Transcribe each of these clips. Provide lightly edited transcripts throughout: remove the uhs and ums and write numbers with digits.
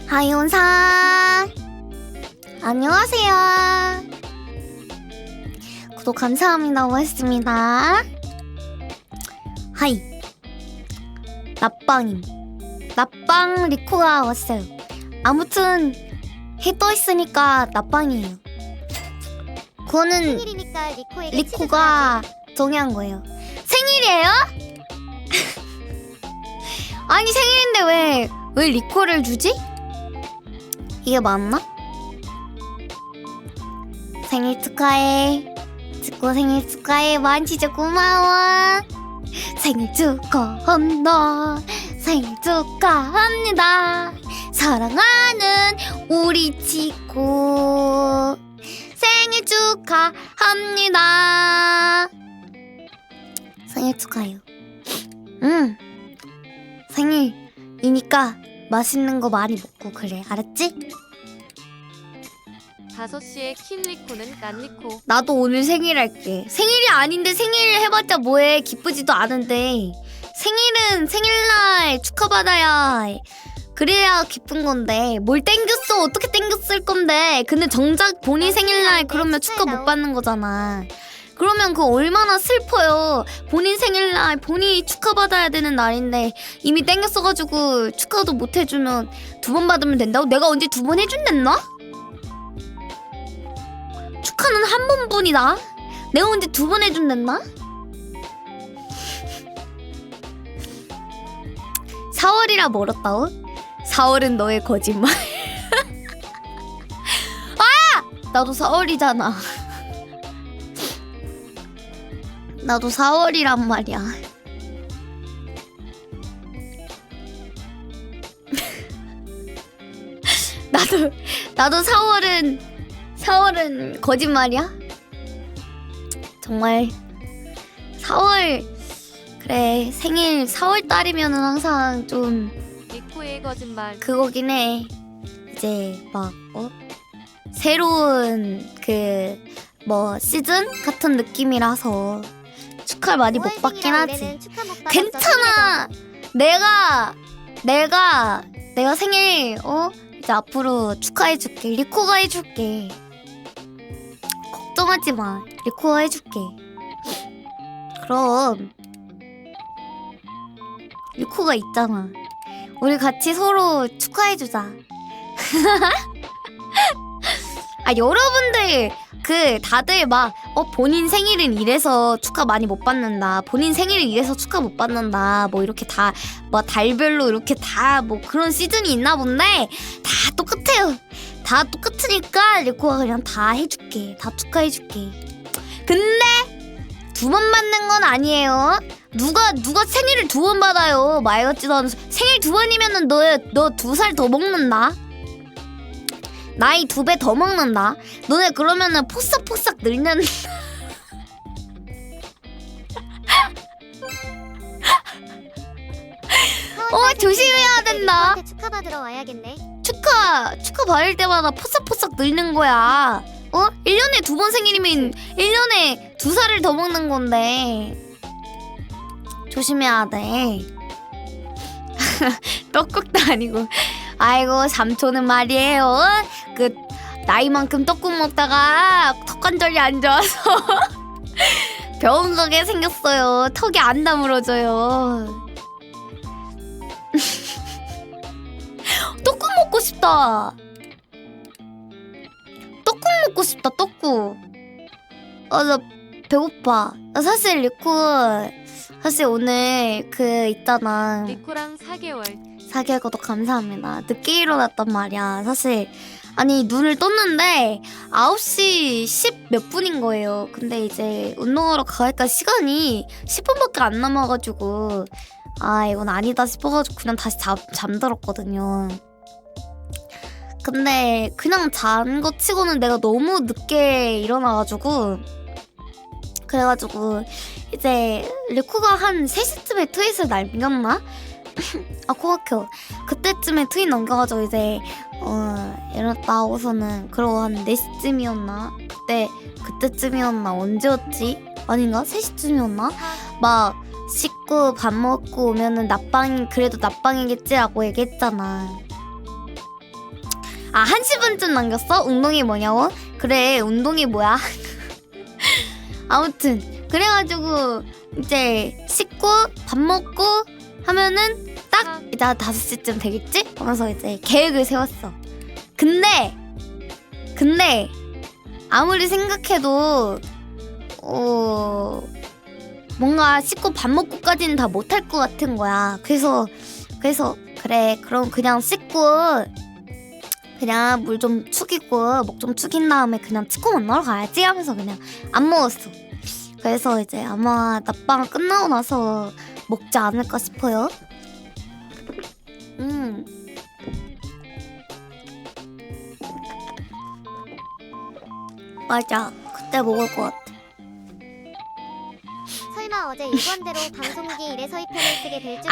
하이온사 안녕하세요. 구독 감사합니다. 고맙습니다. 하이 나빵임. 나빵 리코가 왔어요. 아무튼 해 떠있으니까 나빵이에요. 그거는 생일이니까 리코가 정해한 거예요. 생일이에요? 아니 생일인데 왜 리코를 주지? 이게 맞나? 생일 축하해. 듣고 생일 축하해. 만 진짜 고마워. 생일 축하한다. 생일 축하합니다. 사랑하는 우리 치코 생일 축하합니다. 생일 축하해요. 생일이니까 맛있는 거 많이 먹고 그래. 알았지? 5시에 킨 리코는 난 리코. 나도 오늘 생일 할게. 생일이 아닌데 생일 해봤자 뭐해. 기쁘지도 않은데. 생일은 생일날 축하받아야 그래야 기쁜 건데 뭘 땡겼어. 어떻게 땡겼을 건데. 근데 정작 본인 생일날 그러면 축하 못 받는 거잖아. 그러면 그거 얼마나 슬퍼요. 본인 생일날 본인이 축하받아야 되는 날인데 이미 땡겼어가지고 축하도 못 해주면 2번 받으면 된다고? 내가 언제 2번 해준댔나? 축하는 한 번뿐이다. 내가 언제 2번 해준댔나? 4월이라 멀었다고? 4월은 너의 거짓말. 아! 나도 4월이잖아. 나도 4월이란 말이야. 나도 4월은 거짓말이야? 정말 4월 그래 생일 4월 달이면은 항상 좀 리코의 거짓말. 그거긴 해. 이제 막 새로운 그 시즌 같은 느낌이라서 축하를 많이 못 받긴 하지. 괜찮아. 내가 생일 이제 앞으로 축하해줄게. 리코가 해줄게. 걱정하지 마. 리코가 해줄게. 그럼 리코가 있잖아. 우리 같이 서로 축하해주자. 아 여러분들 다들 막 본인 생일은 이래서 축하 많이 못 받는다. 본인 생일은 이래서 축하 못 받는다. 뭐 이렇게 다 뭐 달별로 이렇게 다 뭐 그런 시즌이 있나 본데 다 똑같아요. 다 똑같으니까 리코가 그냥 다 해줄게. 다 축하해줄게. 근데 2번 받는 건 아니에요. 누가 생일을 2번 받아요. 말 같지도 않은 생일 2번이면은 너 2살 더 먹는다. 나이 2배 더 먹는다. 너네 그러면은 포싹포싹 늙는. 조심해야 된다. 축하받으러 와야겠네. 축하 받을 때마다 포싹포싹 늙는 거야. 1년에 2번 생일이면 1년에 2살을 더 먹는 건데 조심해야 돼. 떡국도 아니고. 아이고 삼촌은 말이에요. 나이만큼 떡국 먹다가 턱관절이 안 좋아서 병원 가게 생겼어요. 턱이 안 다물어져요. 떡국 먹고 싶다. 떡국 먹고 싶다. 떡국. 나 배고파. 사실 리코 사실 오늘 있잖아. 리코랑 4개월. 4개월 구독 감사합니다. 늦게 일어났단 말이야. 사실 아니 눈을 떴는데 9시 10 몇 분인 거예요. 근데 이제 운동하러 가니까 시간이 10분밖에 안 남아가지고 이건 아니다 싶어가지고 그냥 다시 잠들었거든요. 근데 그냥 잔 거 치고는 내가 너무 늦게 일어나가지고 그래가지고 이제 리코가 한 3시쯤에 트윗을 남겼나? 코 막혀. 그때쯤에 트윗 남겨가지고 이제 일어났다 하고서는 그러고 한 4시쯤이었나? 그때쯤이었나? 언제였지? 아닌가? 3시쯤이었나? 막 씻고 밥 먹고 오면은 낮방이 그래도 낮방이겠지라고 얘기했잖아. 아 1시 분쯤 남겼어? 운동이 뭐냐고? 그래 운동이 뭐야? 아무튼 그래가지고 이제 씻고 밥 먹고 하면은 딱 이제 5시쯤 되겠지? 하면서 이제 계획을 세웠어. 근데 아무리 생각해도 뭔가 씻고 밥 먹고까지는 다 못할 것 같은 거야. 그래서 그래 그럼 그냥 씻고 그냥 물 좀 축이고 목 좀 축인 다음에 그냥 치과 만나러 가야지 하면서 그냥 안 먹었어. 그래서 이제 아마 낮방 끝나고 나서 먹지 않을까 싶어요. 맞아. 그때 먹을 것 같아. 설마 어제 일관대로 방송국이 이래서 이 편을 쓰게 될 줄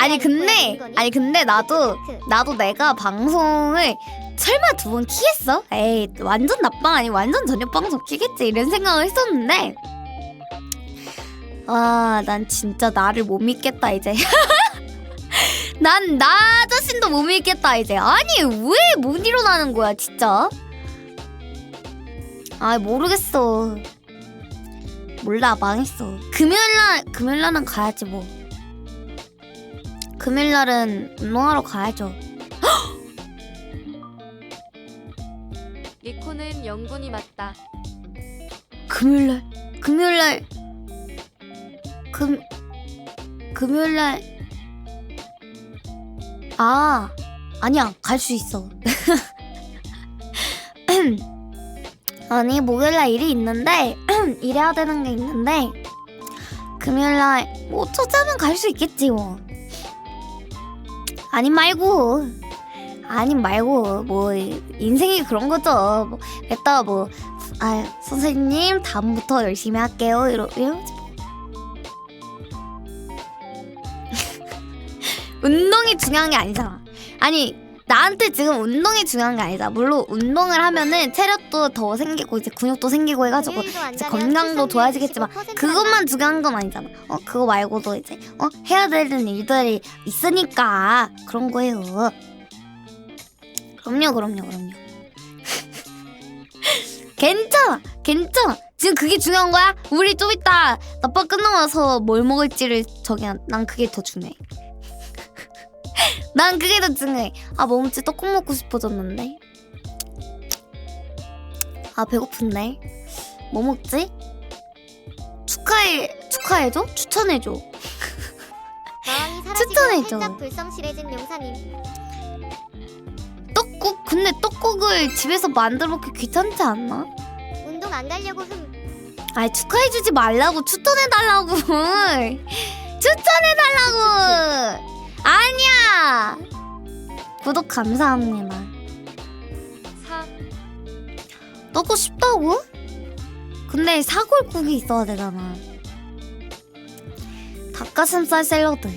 아니 근데 나도 내가 방송을 설마 2번 키겠어? 에이 완전 낮방 아니 완전 저녁 방송 키겠지 이런 생각을 했었는데 난 진짜 나를 못 믿겠다 이제. 난 나 자신도 못 믿겠다 이제. 아니 왜 못 일어나는 거야 진짜. 모르겠어. 몰라 망했어. 금요일날은 가야지 뭐. 금요일날은 운동하러 가야죠. 리코는 영군이 맞다. 금요일날 아니야 갈 수 있어. 아니 목요일날 일이 있는데 일해야 되는 게 있는데 금요일날 뭐 어쩌자면 갈 수 있겠지 뭐. 아님 말고 뭐 인생이 그런 거죠. 뭐 됐다 뭐 선생님 다음부터 열심히 할게요 이러지 뭐. 운동이 중요한 게 아니잖아. 아니 나한테 지금 운동이 중요한 게 아니다. 물론 운동을 하면은 체력도 더 생기고 이제 근육도 생기고 해가지고 이제 건강도 좋아지겠지만 그것만 중요한 건 아니잖아. 그거 말고도 이제 해야 되는 일들이 있으니까 그런 거예요. 그럼요. 괜찮아. 지금 그게 중요한 거야? 우리 좀 이따 낮방 끝나고 나서 뭘 먹을지를 난 그게 더 중요해. 난 그게 더 중요해. 몸치 떡국 먹고 싶어졌는데. 배고픈데. 뭐 먹지? 축하해줘? 추천해줘. 마왕이 사라지고 추천해줘. 살짝 불성실해진 용사님. 떡국? 근데 떡국을 집에서 만들어 먹기 귀찮지 않나? 운동 안 가려고 축하해주지 말라고 추천해달라고. 추천해달라고. 아니야. 구독 감사합니다. 떡국 쉽다고? 근데 사골국이 있어야 되잖아. 닭가슴살 샐러드.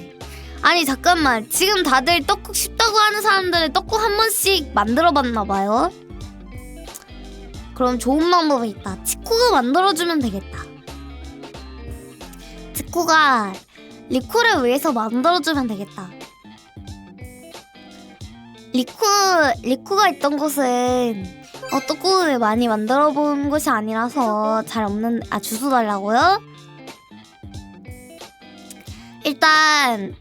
아니 잠깐만 지금 다들 떡국 쉽다고 하는 사람들은 떡국 한 번씩 만들어봤나봐요. 그럼 좋은 방법이 있다. 치코가 만들어주면 되겠다. 치코가 리코를 위해서 만들어주면 되겠다. 리코가 있던 곳은 떡국을 많이 만들어본 곳이 아니라서 잘 없는. 주소 달라고요? 일단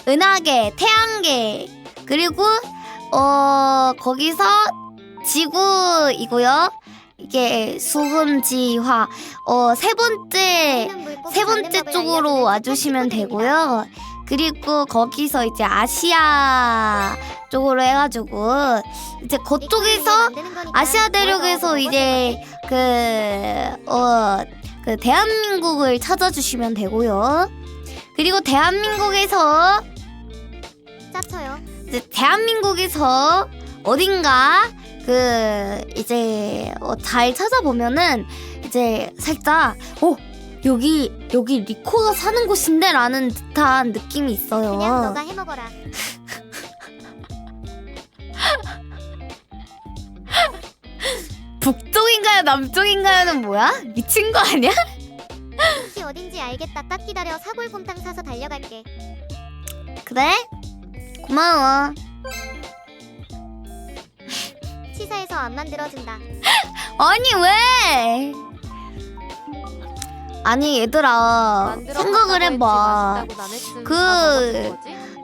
은하계, 태양계 그리고 거기서 지구이고요. 이게 수금지화 세 번째 쪽으로 와주시면 되고요. 그리고 거기서 이제 아시아 쪽으로 해가지고 이제 그쪽에서 아시아 대륙에서 이제 그 대한민국을 찾아주시면 되고요. 그리고 대한민국에서 이제 대한민국에서 어딘가 이제 잘 찾아보면은 이제 살짝 여기 리코가 사는 곳인데 라는 듯한 느낌이 있어요. 그냥 너가 해먹어라. 북쪽인가요 남쪽인가요는 뭐야? 미친 거 아니야? 혹시 어딘지 알겠다. 딱 기다려. 사골곰탕 사서 달려갈게. 그래? 고마워. 치사해서 안 만들어준다. 아니 왜? 아니 얘들아 생각을 해봐. 그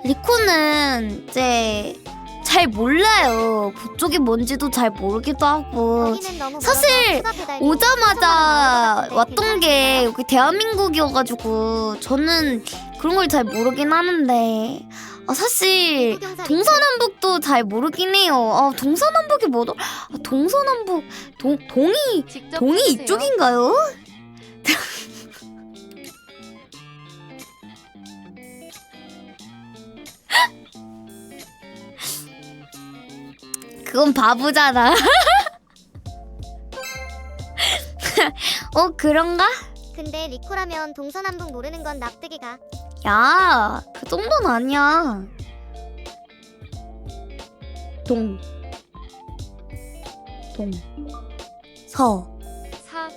리코는 이제 잘 몰라요. 그쪽이 뭔지도 잘 모르기도 하고. 거기는 너무 사실 멀어서 추가 배달료 오자마자 3,000원 왔던 게 여기 대한민국이어가지고 저는 그런 걸 잘 모르긴 하는데 사실 대구경사 동서남북도 잘 모르긴 해요. 동서남북이 뭐더? 동서남북 동이 직접 동이 해주세요. 이쪽인가요? 그건 바보잖아. 그런가? 근데 리코라면 동서남북 모르는 건 납득이 가. 야, 그 정도는 아니야. 동, 서, 사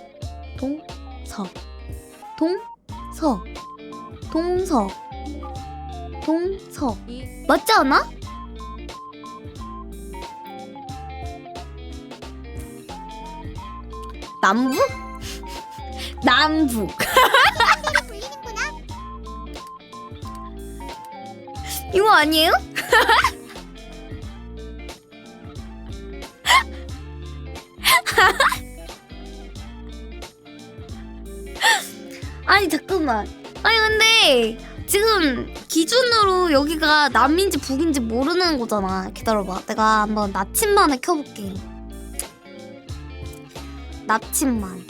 동서, 동서, 동서. 이 맞지 않아? 남북? 남북. 불리는구나. 이거 아니에요? 아니 잠깐만. 아니 근데 지금 기준으로 여기가 남인지 북인지 모르는 거잖아. 기다려봐. 내가 한번 나침반을 켜볼게. 나침반.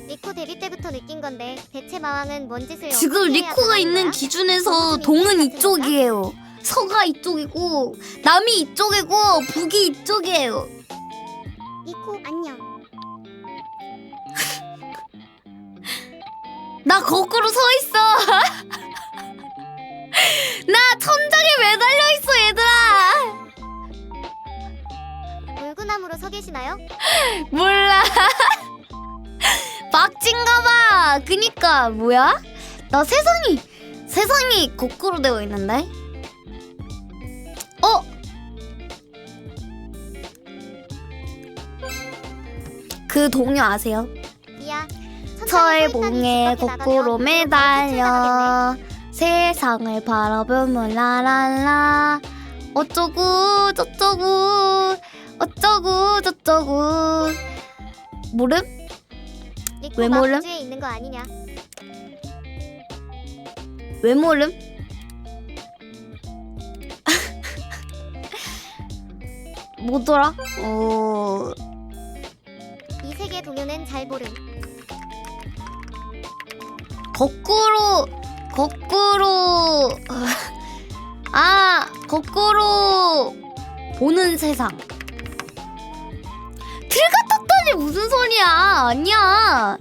리코 데뷔 때부터 느낀 건데 대체 마왕은 뭔 짓을 지금 어떻게 해야 리코가 되는 있는 거야? 기준에서 동은 이쪽이에요. 서가 이쪽이고 남이 이쪽이고 북이 이쪽이에요. 리코 안녕. 나 거꾸로 서 있어. 나 천장에 매달려 있어 얘들아. 물구나무로 서 계시나요? 몰라. 박진가봐. 그니까 뭐야? 나 세상이 거꾸로 되어 있는데? 그 동요 아세요? 미야. 철봉에 거꾸로 매달려 세상을 바라보면 라랄라 어쩌고 저쩌고 모름? 리코 왜 모름? 마왕주에 있는 거 아니냐? 왜 모름? 뭐더라? 이 세계 동요는 잘 모름. 거꾸로 보는 세상. 틀 같았다니 무슨 소리야? 아니야.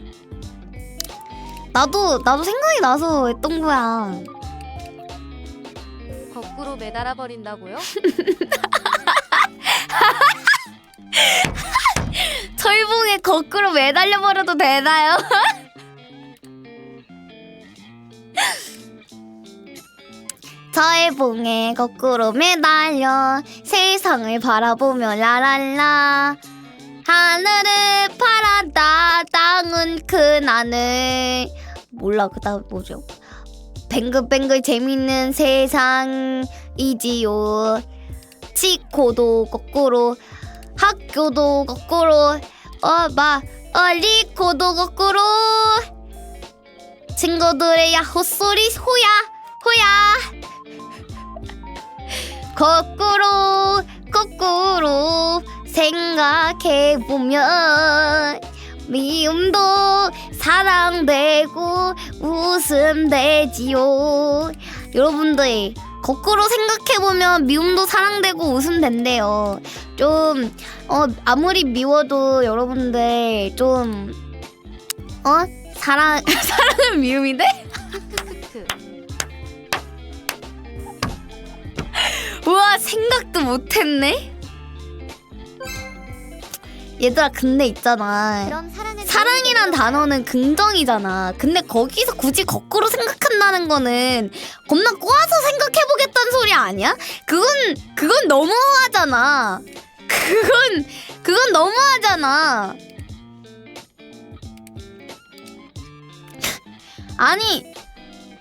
나도 생각이 나서 했던 거야. 거꾸로 매달아 버린다고요? 철봉에 거꾸로 매달려 버려도 되나요? 철봉에 거꾸로 매달려 세상을 바라보며 라랄라 하늘을 파란다 땅은 큰 하늘 몰라 그다음 뭐죠? 뱅글뱅글 재밌는 세상이지요. 치코도 거꾸로 학교도 거꾸로 리코도 거꾸로 친구들의 야호 소리 호야 거꾸로 생각해보면 미움도 사랑되고 웃음되지요. 여러분들 거꾸로 생각해보면 미움도 사랑되고 웃음된대요. 좀 아무리 미워도 여러분들 좀 사랑은 미움인데? 크크크. 우와, 생각도 못했네. 얘들아, 근데 있잖아. 그럼 사랑은 사랑이란 단어는 긍정이잖아. 근데 거기서 굳이 거꾸로 생각한다는 거는 겁나 꼬아서 생각해보겠다는 소리 아니야? 그건 너무하잖아. 그건 너무하잖아.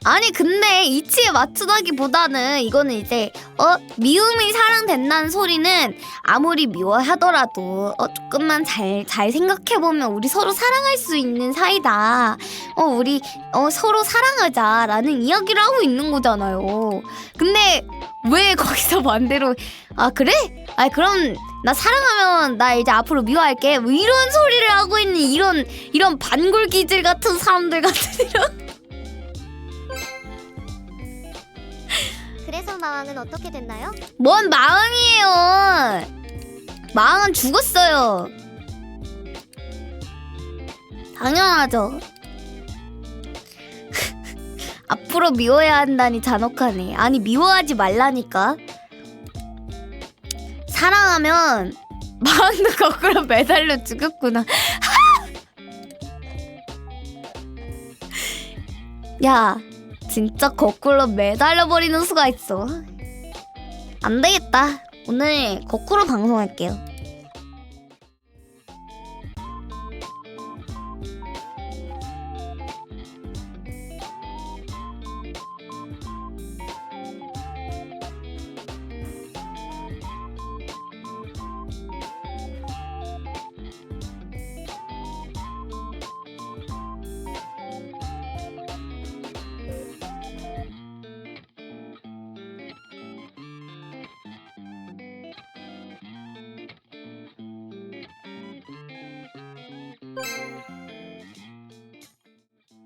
아니 근데 이치에 맞추다기보다는 이거는 이제 미움이 사랑된다는 소리는 아무리 미워하더라도 조금만 잘 생각해보면 우리 서로 사랑할 수 있는 사이다. 우리 서로 사랑하자라는 이야기를 하고 있는 거잖아요. 근데 왜 거기서 반대로 그래? 그럼 나 사랑하면 나 이제 앞으로 미워할게. 뭐 이런 소리를 하고 있는 이런 반골기질 같은 사람들 같은 이런. 그래서 마왕은 어떻게 됐나요? 뭔 마왕이에요. 마왕은 죽었어요. 당연하죠. 앞으로 미워야 한다니 잔혹하네. 아니 미워하지 말라니까. 사랑하면 마왕도 거꾸로 매달려 죽였구나. 야, 진짜 거꾸로 매달려버리는 수가 있어. 안 되겠다. 오늘 거꾸로 방송할게요.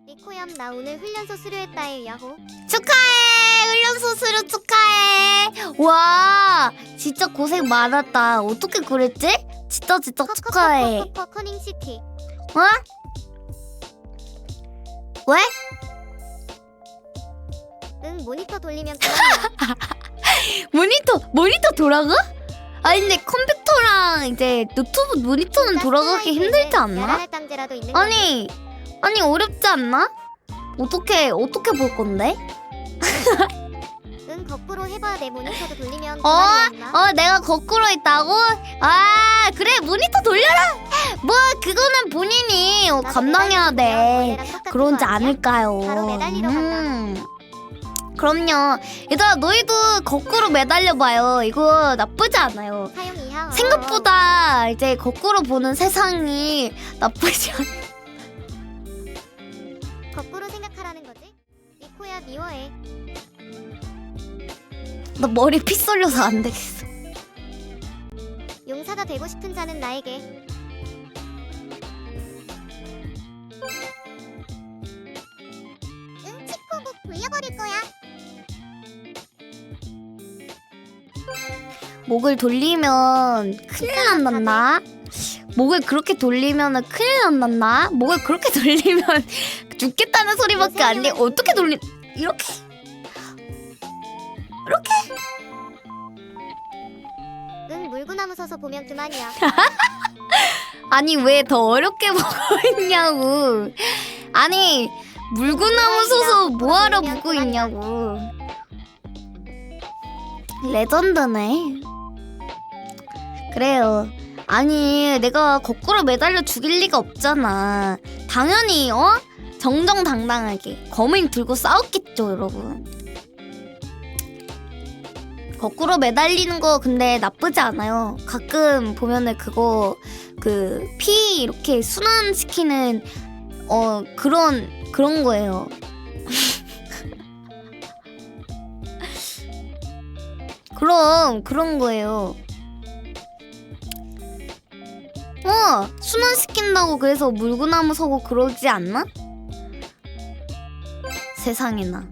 리코얌 나 오늘 훈련소 수료했다에 야호. 축하해! 훈련소 수료 축하해! 와, 진짜 고생 많았다. 어떻게 그랬지? 진짜 축하해. 커닝시티. 어? 왜? 응 모니터 돌리면 그만이야. 모니터 돌아가? 아니 근데 컴퓨터랑 이제 노트북 모니터는 돌아가기 힘들지 않나? 야라의 땅제라도 있는 거지. 아니 어렵지 않나? 어떻게 볼 건데? 응 거꾸로 해봐. 내 모니터도 돌리면 그만이야. 내가 거꾸로 했다고? 그래 모니터 돌려라. 뭐 그거는 본인이 나도 감당해야 돼. 매달리면 원래랑 똑같은 그런지 거 아니야? 않을까요? 바로 매달리러 간다. 그럼요. 얘들아 너희도 거꾸로 매달려봐요. 이거 나쁘지 않아요. 사용 이하. 생각보다 이제 거꾸로 보는 세상이 나쁘지 않아. 거꾸로 생각하라는 거지. 리코야 미워해. 나 머리 피 쏠려서 안 되겠어. 용사가 되고 싶은 자는 나에게. 응 치코북 돌려버릴 거야. 목을 돌리면 큰일 난단다. 목을 그렇게 돌리면 큰일 난단다. 목을 그렇게 돌리면 죽겠다는 소리밖에 안 돼. 어떻게 이렇게? 응 물구나무 서서 보면 그만이야. 아니 왜 더 어렵게 보고 있냐고. 아니 물구나무 서서 뭐하러 보고 있냐고. 레전드네. 그래요. 아니 내가 거꾸로 매달려 죽일 리가 없잖아. 당연히 정정당당하게 검을 들고 싸웠겠죠 여러분. 거꾸로 매달리는 거 근데 나쁘지 않아요. 가끔 보면은 그거 피 이렇게 순환시키는 그런 거예요. 그런 거예요. 순환시킨다고 그래서 물구나무 서고 그러지 않나? 세상에나.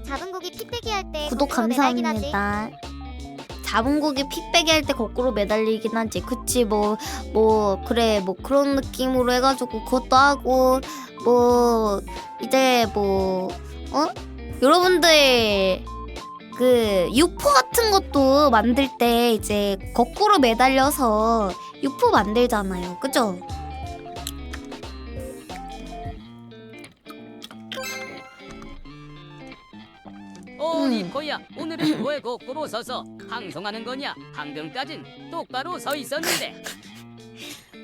잡은 고기 핏배기 할 때 구독 감사합니다. 잡은 고기 핏배기 할 때 거꾸로 매달리긴 하지. 그치 그래 뭐 그런 느낌으로 해가지고 그것도 하고 뭐 이제 여러분들 그 육포 같은 것도 만들 때 이제 거꾸로 매달려서 육포 만들잖아요. 그죠? 이코야, 오늘은 왜 거꾸로 서서 방송하는 거냐? 방금까진 똑바로 서 있었는데.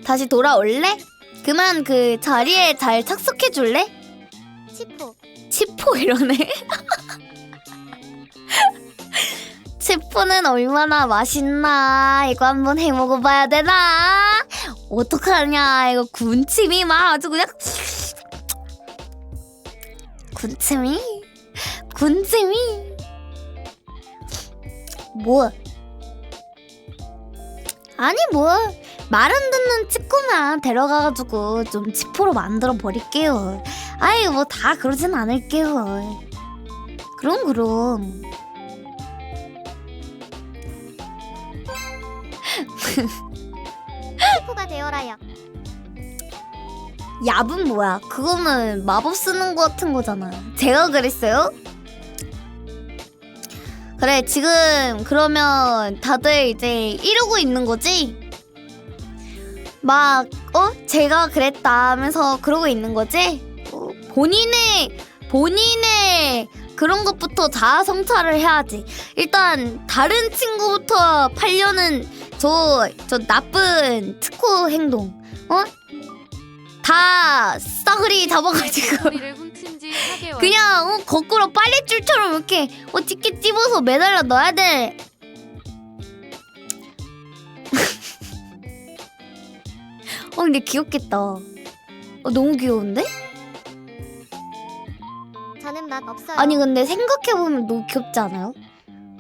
다시 돌아올래? 그만 그 자리에 잘 착석해 줄래? 치포. 치포 이러네. 치포는 얼마나 맛있나? 이거 한번 해 먹어봐야 되나? 어떡하냐? 이거 군침이 막 아주 그냥 군침이? 뭐? 아니 뭐 말 안 듣는 치코만 데려가가지고 좀 치포로 만들어 버릴게요. 아이 뭐 다 그러진 않을게요. 그럼 치포가 되어라요. 얍은 뭐야? 그거는 마법 쓰는 거 같은 거잖아. 제가 그랬어요? 그래 지금 그러면 다들 이제 이러고 있는 거지? 막 제가 그랬다 하면서 그러고 있는 거지? 본인의 그런 것부터 자아 성찰을 해야지. 일단 다른 친구부터 팔려는 저 나쁜 특호 행동 다 싸그리 잡아가지고 소리를 훔친 지 4개월. 그냥 거꾸로 빨랫줄처럼 이렇게 찢게 찝어서 매달려 넣어야 돼. 근데 귀엽겠다. 너무 귀여운데? 저는 맛 없어요. 아니 근데 생각해보면 너무 귀엽지 않아요?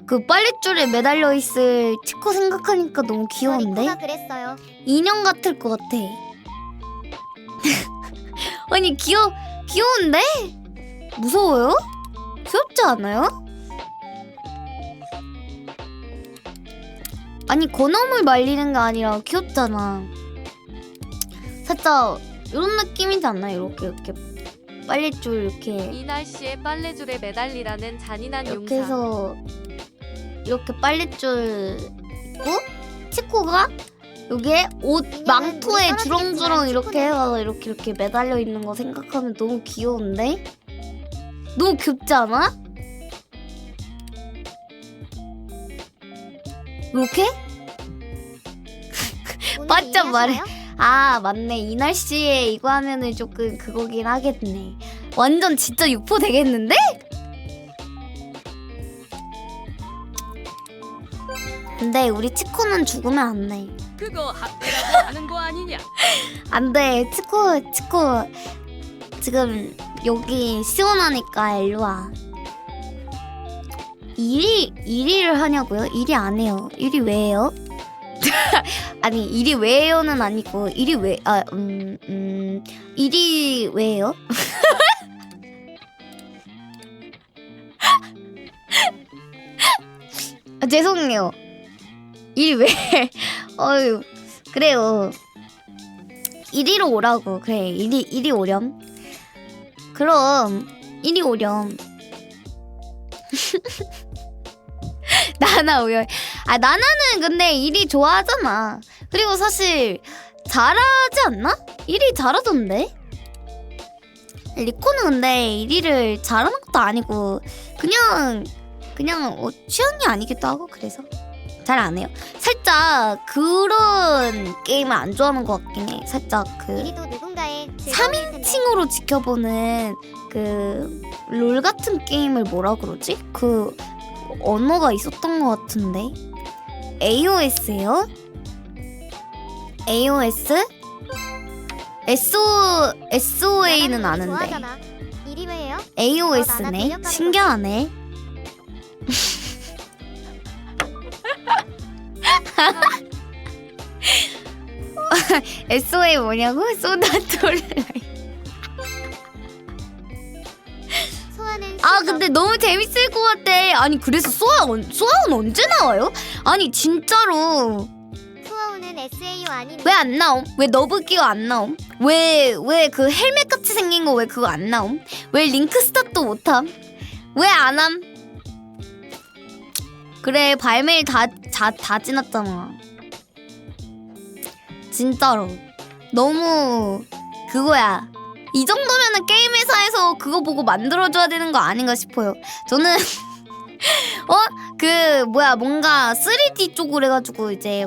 그 빨랫줄에 매달려 있을 치코 생각하니까 너무 귀여운데? 리코가 그랬어요. 인형 같을 것 같아. 아니 귀여운데? 무서워요? 귀엽지 않아요? 아니 건어물 말리는 게 아니라 귀엽잖아. 살짝 이런 느낌이지 않나요? 이렇게 빨랫줄 이렇게 이 날씨에 빨래줄에 매달리라는 잔인한 이렇게 용사. 해서 이렇게 빨랫줄 있고 치코가 여기에 옷 인형은 망토에 물이 주렁주렁 떨어지겠지만 이렇게 치코는 해서 이렇게 매달려 있는 거 생각하면 너무 귀여운데? 너무 귀엽지 않아? 이렇게? 오늘 맞죠, 말해. 일하시나요? 아 맞네. 이 날씨에 이거 하면은 조금 그거긴 하겠네. 완전 진짜 육포 되겠는데? 근데 우리 치코는 죽으면 안 돼. 그거 학대라고 하는 거 아니냐? 안 돼. 치코 지금 여기 시원하니까 일로 와. 일을 하냐고요? 일이 안 해요. 일이 왜 해요? 아니 일이 왜 해요는 아니고 일이 일이 왜 해요? 죄송해요. 일이 왜? 어휴 그래요. 이리로 오라고. 그래 이리 오렴. 그럼 이리 오렴. 나나 우열. 나나는 근데 일이 좋아하잖아. 그리고 사실 잘하지 않나? 일이 잘하던데. 리코는 근데 일을 잘하는 것도 아니고 그냥 취향이 아니기도 하고 그래서 잘 안 해요. 살짝 그런 게임을 안 좋아하는 것 같긴 해. 살짝 그 이리도 누군가의 즐거움일 텐데. 3인칭으로 지켜보는 그 롤 같은 게임을 뭐라 그러지? 그 언어가 있었던 것 같은데. AOS예요? AOS? SOA는 나나는 아는데 좋아하잖아. 일이 왜 해요? 나나 AOS네. 들려가는 신기하네. SOA 뭐냐고? 소다톨. 소아는 근데 너무 재밌을 것 같아. 아니 그래서 소아는 언제 나와요? 아니 진짜로 소아우는 SAO 아닌 왜 안 나옴? 왜 너브기어 안 나옴? 왜 그 헬멧 같이 생긴 거 왜 그거 안 나옴? 왜 링크 스타트 못함? 왜 안 함? 그래 발매일 다 지났잖아. 진짜로 너무 그거야. 이 정도면은 게임 회사에서 그거 보고 만들어줘야 되는 거 아닌가 싶어요. 저는 그 뭐야 뭔가 3D 쪽으로 해가지고 이제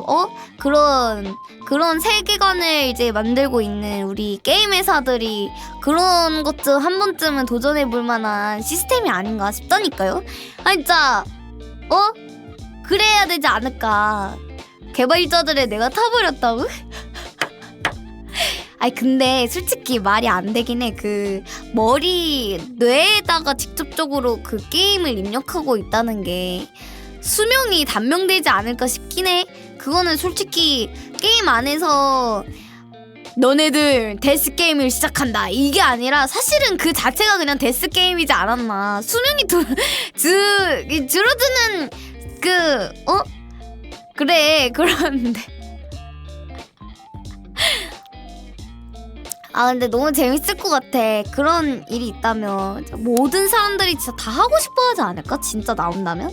그런 세계관을 이제 만들고 있는 우리 게임 회사들이 그런 것좀 한 번쯤은 도전해볼 만한 시스템이 아닌가 싶다니까요. 아니 진짜 그래야 되지 않을까. 개발자들의 내가 타버렸다고? 아니 근데 솔직히 말이 안 되긴 해. 그 뇌에다가 직접적으로 그 게임을 입력하고 있다는 게 수명이 단명되지 않을까 싶긴 해. 그거는 솔직히 게임 안에서 너네들 데스 게임을 시작한다 이게 아니라 사실은 그 자체가 그냥 데스 게임이지 않았나. 수명이 줄어드는 그래 그러는데 근데 너무 재밌을 것 같아. 그런 일이 있다면 모든 사람들이 진짜 다 하고 싶어 하지 않을까? 진짜 나온다면?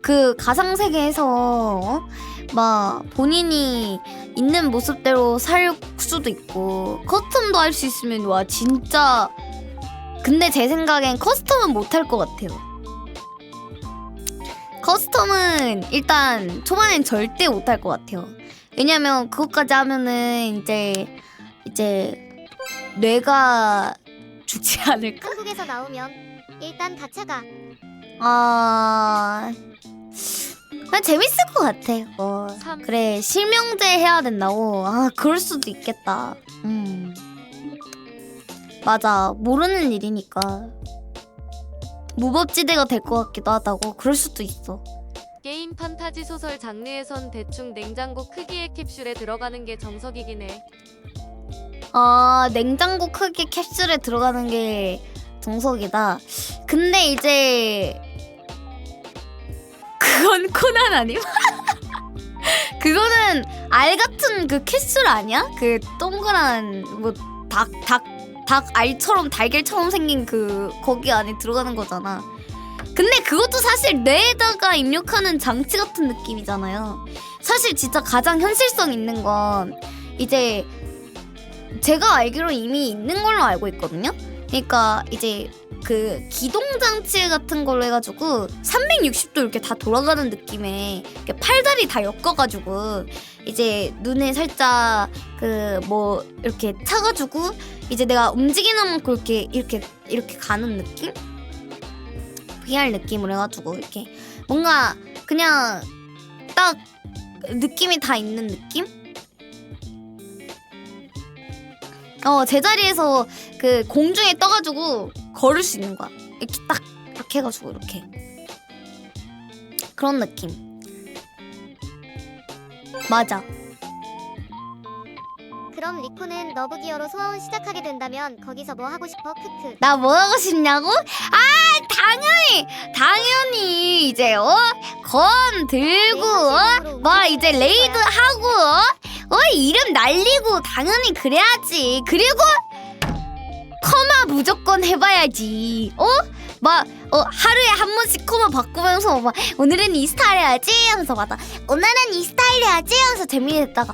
그 가상세계에서 막 본인이 있는 모습대로 살 수도 있고 커스텀도 할 수 있으면 와 진짜. 근데 제 생각엔 커스텀은 못 할 것 같아요. 커스텀은 일단 초반엔 절대 못 할 것 같아요. 왜냐면 그것까지 하면은 이제 뇌가 죽지 않을까? 한국에서 나오면 일단 가차가 그냥 재밌을 것 같아. 삼. 그래 실명제 해야 된다고. 그럴 수도 있겠다. 맞아 모르는 일이니까 무법지대가 될 것 같기도 하다고. 그럴 수도 있어. 게임 판타지 소설 장르에선 대충 냉장고 크기의 캡슐에 들어가는 게 정석이긴 해. 냉장고 크기 캡슐에 들어가는 게 정석이다. 근데 이제 그건 코난 아님? 그거는 알 같은 그 캡슐 아니야? 그 동그란 뭐 닭 알처럼 달걀처럼 생긴 그 거기 안에 들어가는 거잖아. 근데 그것도 사실 뇌에다가 입력하는 장치 같은 느낌이잖아요. 사실 진짜 가장 현실성 있는 건 이제 제가 알기로 이미 있는 걸로 알고 있거든요. 그러니까 이제 그 기동장치 같은 걸로 해가지고 360도 이렇게 다 돌아가는 느낌에 이렇게 팔다리 다 엮어가지고 이제 눈에 살짝 그 뭐 이렇게 차가지고 이제 내가 움직이는 만큼 이렇게 가는 느낌? VR 느낌으로 해가지고 이렇게 뭔가 그냥 딱 느낌이 다 있는 느낌? 제자리에서 그 공중에 떠가지고 걸을 수 있는 거야. 이렇게 딱 이렇게 해가지고 이렇게 그런 느낌. 맞아. 그럼 리코는 러브기어로 소아원 시작하게 된다면 거기서 뭐 하고 싶어? 크크. 나 뭐 하고 싶냐고? 당연히 이제 건 들고 막 이제 레이드 하고 이름 날리고 당연히 그래야지. 그리고 커마 무조건 해봐야지. 하루에 한 번씩 커마 바꾸면서 막 오늘은 이 스타일 해야지 하면서 오늘은 이 스타일 해야지 하면서 재미냈다가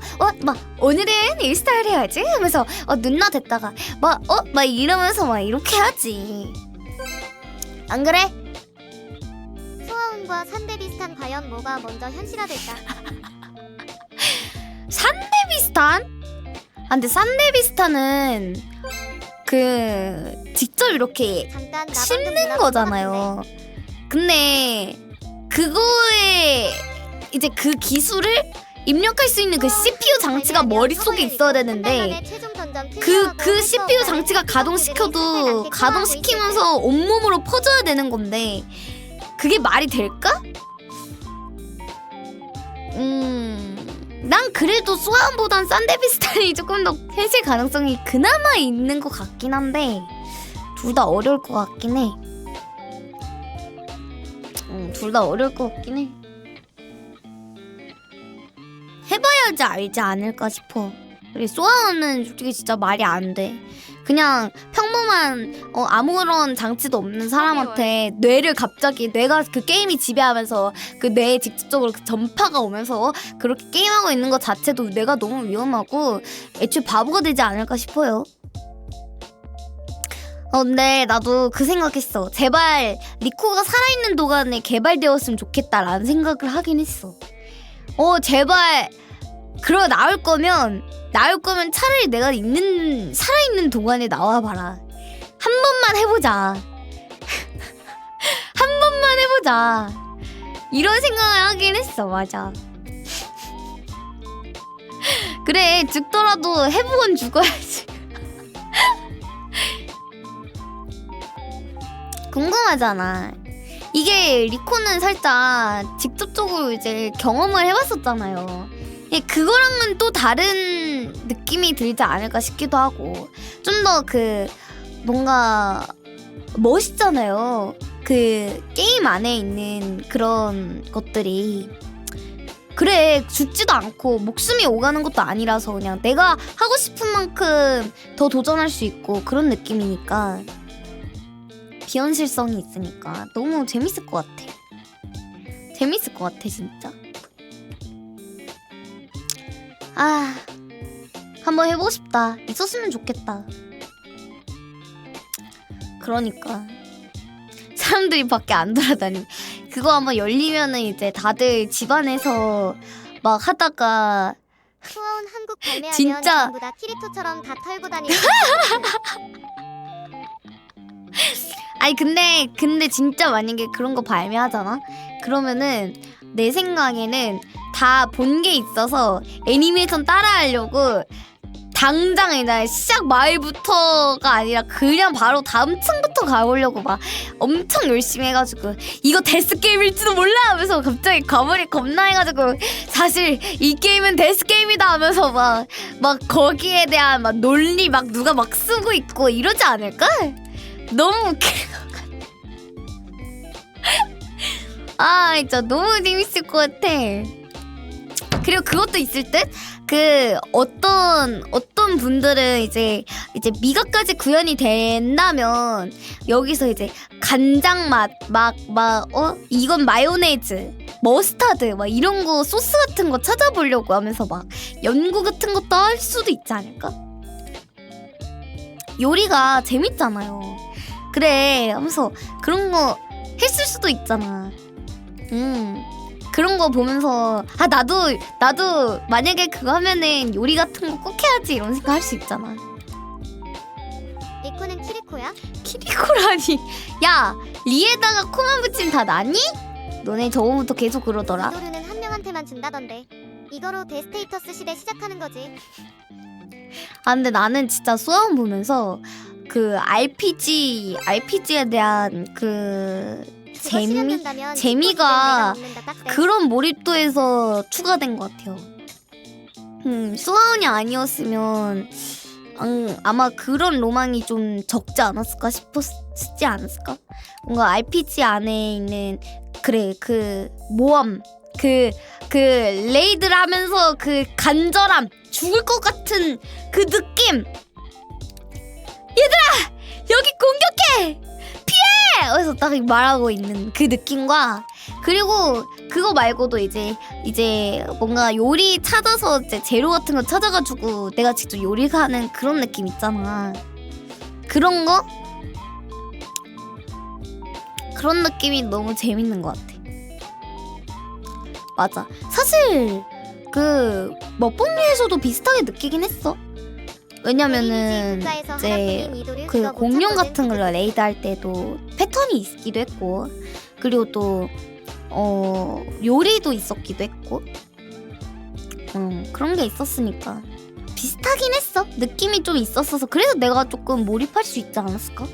오늘은 이 스타일 해야지 하면서 눈나 됐다가 막 이러면서 막 이렇게 해야지. 안 그래? 소아원과 산데비스탄 과연 뭐가 먼저 현실화될까? 산데비스탄? 근데 산데비스탄은 그 직접 이렇게 잠깐 나 방금 씹는 누나 거잖아요. 근데 그거에 이제 그 기술을 입력할 수 있는 그 CPU 장치가 머릿속에 있어야 되는데 그 CPU 장치가 가동시키면서 온몸으로 퍼져야 되는 건데 그게 말이 될까? 난 그래도 소아원보단 산데비스탄이 조금 더 현실 가능성이 그나마 있는 것 같긴 한데 둘 다 어려울 것 같긴 해. 둘 다 어려울 것 같긴 해. 해봐야지 알지 않을까 싶어. 그리고 소아원은 솔직히 진짜 말이 안 돼. 그냥 평범한 아무런 장치도 없는 사람한테 뇌를 갑자기 뇌가 그 게임이 지배하면서 그 뇌에 직접적으로 그 전파가 오면서 그렇게 게임하고 있는 것 자체도 뇌가 너무 위험하고 애초에 바보가 되지 않을까 싶어요. 근데 나도 그 생각했어. 제발 리코가 살아있는 동안에 개발되었으면 좋겠다라는 생각을 하긴 했어. 제발 나올 거면 차라리 내가 살아있는 동안에 나와봐라. 한 번만 해보자. 한 번만 해보자. 이런 생각을 하긴 했어. 맞아. 그래, 죽더라도 해보곤 죽어야지. 궁금하잖아. 이게 리코는 살짝 직접적으로 이제 경험을 해봤었잖아요. 그거랑은 또 다른 느낌이 들지 않을까 싶기도 하고 좀 더 뭔가 멋있잖아요. 그 게임 안에 있는 그런 것들이. 그래, 죽지도 않고 목숨이 오가는 것도 아니라서 그냥 내가 하고 싶은 만큼 더 도전할 수 있고 그런 느낌이니까 비현실성이 있으니까 너무 재밌을 것 같아. 재밌을 것 같아 진짜. 한번 해보고 싶다. 있었으면 좋겠다. 그러니까 사람들이 밖에 안 돌아다니. 그거 한번 열리면은 이제 다들 집안에서 막 하다가 수아온 한국 발매하면 진짜. 전부 다 키리토처럼 다 털고 다니는. 아니 근데 진짜 만약에 그런 거 발매하잖아? 그러면은 내 생각에는 다 본 게 있어서 애니메이션 따라하려고 당장 그냥 시작 마을부터가 아니라 그냥 바로 다음 층부터 가보려고 막 엄청 열심히 해가지고 이거 데스게임일지도 몰라 하면서 갑자기 과몰입 겁나 해가지고 사실 이 게임은 데스게임이다 하면서 막 거기에 대한 막 논리 막 누가 막 쓰고 있고 이러지 않을까? 너무 웃길 것 같아. 진짜 너무 재밌을 것 같아. 그리고 그것도 있을 듯? 어떤 분들은 이제 미각까지 구현이 된다면 여기서 이제 간장 맛, 이건 마요네즈, 머스타드, 막 이런 거 소스 같은 거 찾아보려고 하면서 막 연구 같은 것도 할 수도 있지 않을까? 요리가 재밌잖아요. 그래 하면서 그런 거 했을 수도 있잖아. 그런 거 보면서 나도 만약에 그거 하면은 요리 같은 거 꼭 해야지 이런 생각 할 수 있잖아. 리코는 키리코야? 키리코라니. 야, 리에다가 코만 붙이면 다 나니? 너네 저번부터 계속 그러더라. 이도류는 한 명한테만 준다던데. 이거로 데스테이터스 시대 시작하는 거지. 근데 나는 진짜 수아원 보면서 그 RPG에 대한 그거 실현된다면 재미가 리코 내가 먹는다, 딱 돼. 그런 몰입도에서 추가된 것 같아요. 수아원이 아니었으면 아마 그런 로망이 좀 적지 않았을까 싶지 않았을까? 뭔가 RPG 안에 있는 그 모험, 그 레이드를 하면서 그 간절함, 죽을 것 같은 그 느낌. 얘들아, 여기 공격해! 피해! 그래서 딱 말하고 있는 그 느낌과, 그리고 그거 말고도 이제 뭔가 요리 찾아서 이제 재료 같은 거 찾아가지고 내가 직접 요리하는 그런 느낌 있잖아. 그런 느낌이 너무 재밌는 것 같아. 맞아. 사실 그 먹봉리에서도 비슷하게 느끼긴 했어. 왜냐면은 이제 그 공룡 같은 걸로 레이드 할 때도 패턴이 있기도 했고, 그리고 또 요리도 있었기도 했고, 그런 게 있었으니까 비슷하긴 했어. 느낌이 좀 있었어서 그래서 내가 조금 몰입할 수 있지 않았을까?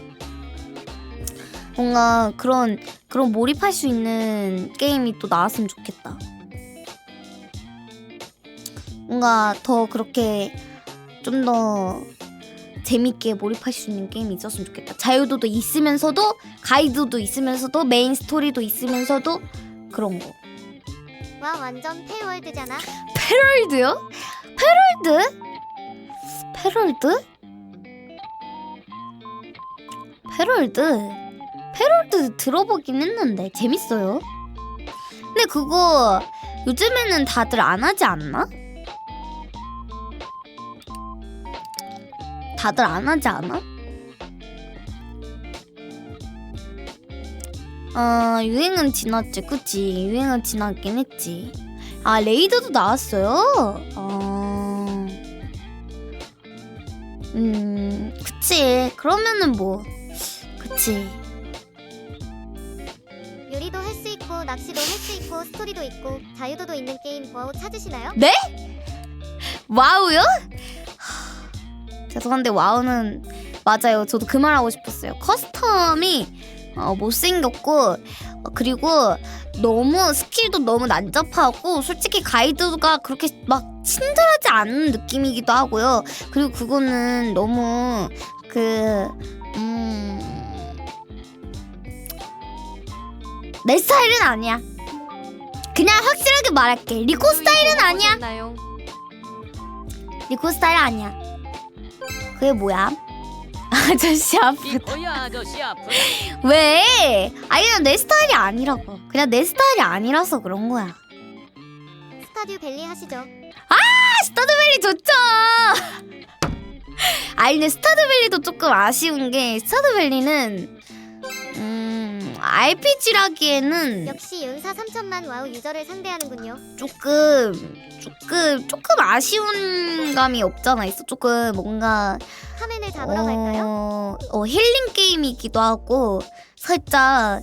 뭔가 그런 몰입할 수 있는 게임이 또 나왔으면 좋겠다. 뭔가 더 그렇게 좀 더 재밌게 몰입할 수 있는 게임이 있었으면 좋겠다. 자유도도 있으면서도, 가이드도 있으면서도, 메인 스토리도 있으면서도 그런 거. 와, 완전 페이월드잖아. 패럴드요? 패럴드? 패럴드 들어보긴 했는데 재밌어요. 근데 그거 요즘에는 다들 안 하지 않나? 다들 안 하지 않아? 유행은 지났지, 그치? 유행은 지났긴 했지. 아, 레이드도 나왔어요? 그치. 그러면은 뭐, 그치. 요리도 할 수 있고 낚시도 할 수 있고 스토리도 있고 자유도도 있는 게임 와우 찾으시나요? 와우요? 죄송한데 와우는 맞아요. 저도 그 말 하고 싶었어요. 커스텀이 못생겼고 그리고 너무 스킬도 너무 난잡하고 솔직히 가이드가 그렇게 막 친절하지 않은 느낌이기도 하고요. 그리고 그거는 너무 내 스타일은 아니야. 그냥 확실하게 말할게. 리코 스타일은 아니야. 나요. 리코 스타일 아니야. 그게 뭐야? 아저씨 아프다. 이거야 아저씨 아프. 왜? 아니 그냥 내 스타일이 아니라고. 그냥 내 스타일이 아니라서 그런 거야. 스타듀 벨리 하시죠. 스타드밸리 좋죠. 아니 근데 스타드밸리도 조금 아쉬운 게 스타드밸리는 RPG라기에는 역시 연사 3천만 와우 유저를 상대하는군요. 조금 아쉬운 감이 없잖아 있어. 조금 뭔가 카멘을 잡으러 갈까요? 힐링 게임이기도 하고 살짝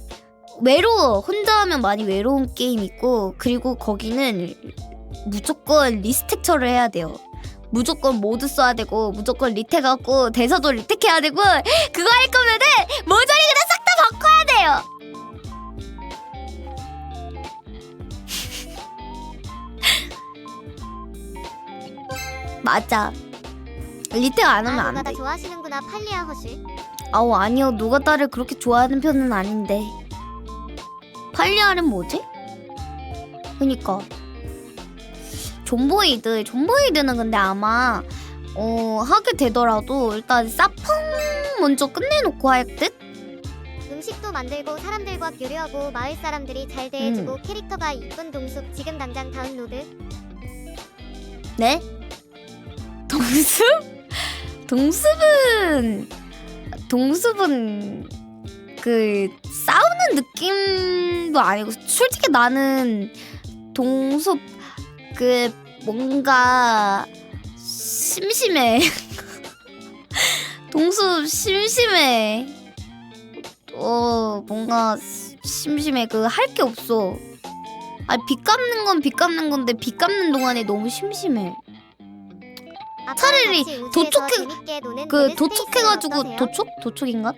혼자 하면 많이 외로운 게임이고 그리고 거기는 무조건 리스텍처를 해야 돼요. 무조건 모드 써야 되고 무조건 리텍하고 대사도 리텍해야 되고 그거 할 거면은 모조리 그냥 싹 다 바꿔야 돼요. 맞아. 리텍 안 하면 안 노가다 돼. 좋아하시는구나 팔리아 허쉬. 아우 아니요. 노가다를 그렇게 좋아하는 편은 아닌데. 팔리아는 뭐지? 그니까 존보이드는 근데 아마 하게 되더라도 일단 사펑 먼저 끝내놓고 할 듯? 음식도 만들고 사람들과 교류하고 마을 사람들이 잘 대해주고 캐릭터가 이쁜 동숲 지금 당장 다운로드. 네? 동숲은 그 싸우는 느낌도 아니고 솔직히 나는 동숲 그 뭔가 심심해. 동숲 심심해. 뭔가 심심해. 그 할 게 없어. 아니 빚 갚는 건 빚 갚는 건데 빚 갚는 동안에 너무 심심해. 차라리 도촉해가지고 도촉인가?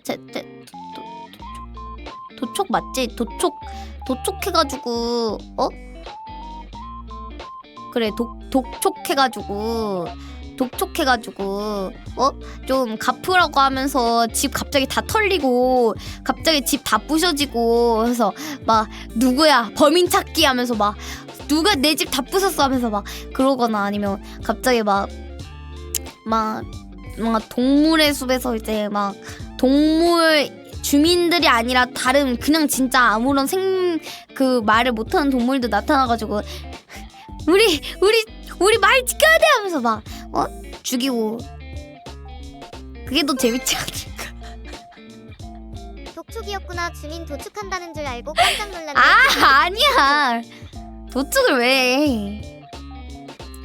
도촉 맞지? 도촉해가지고 그래 독촉해가지고 좀 갚으라고 하면서 집 갑자기 다 털리고 갑자기 집 다 부셔지고 해서 막 누구야 범인 찾기 하면서 막 누가 내 집 다 부쉈어 하면서 막 그러거나 아니면 갑자기 막 동물의 숲에서 이제 막 동물 주민들이 아니라 다른 그냥 진짜 아무런 그 말을 못하는 동물들 나타나가지고 우리 말 지켜야 돼 하면서 막 죽이고 그게 더 재밌지 않을까? 독촉이었구나. 주민 도축한다는 줄 알고 깜짝 놀랐네. 아니야. 도축을 왜 해?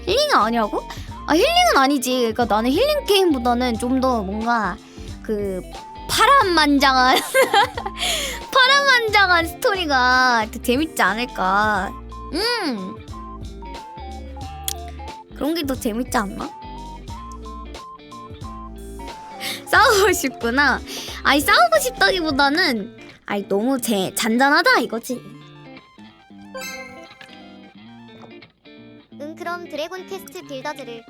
힐링은 아니라고? 힐링은 아니지. 그러니까 나는 힐링 게임보다는 좀 더 뭔가 그 파란만장한 스토리가 더 재밌지 않을까. 그런 게 더 재밌지 않나? 싸우고 싶구나. 싸우고 싶다기보다는 너무 잔잔하다 이거지. 그럼 드래곤 퀘스트 빌더즈를.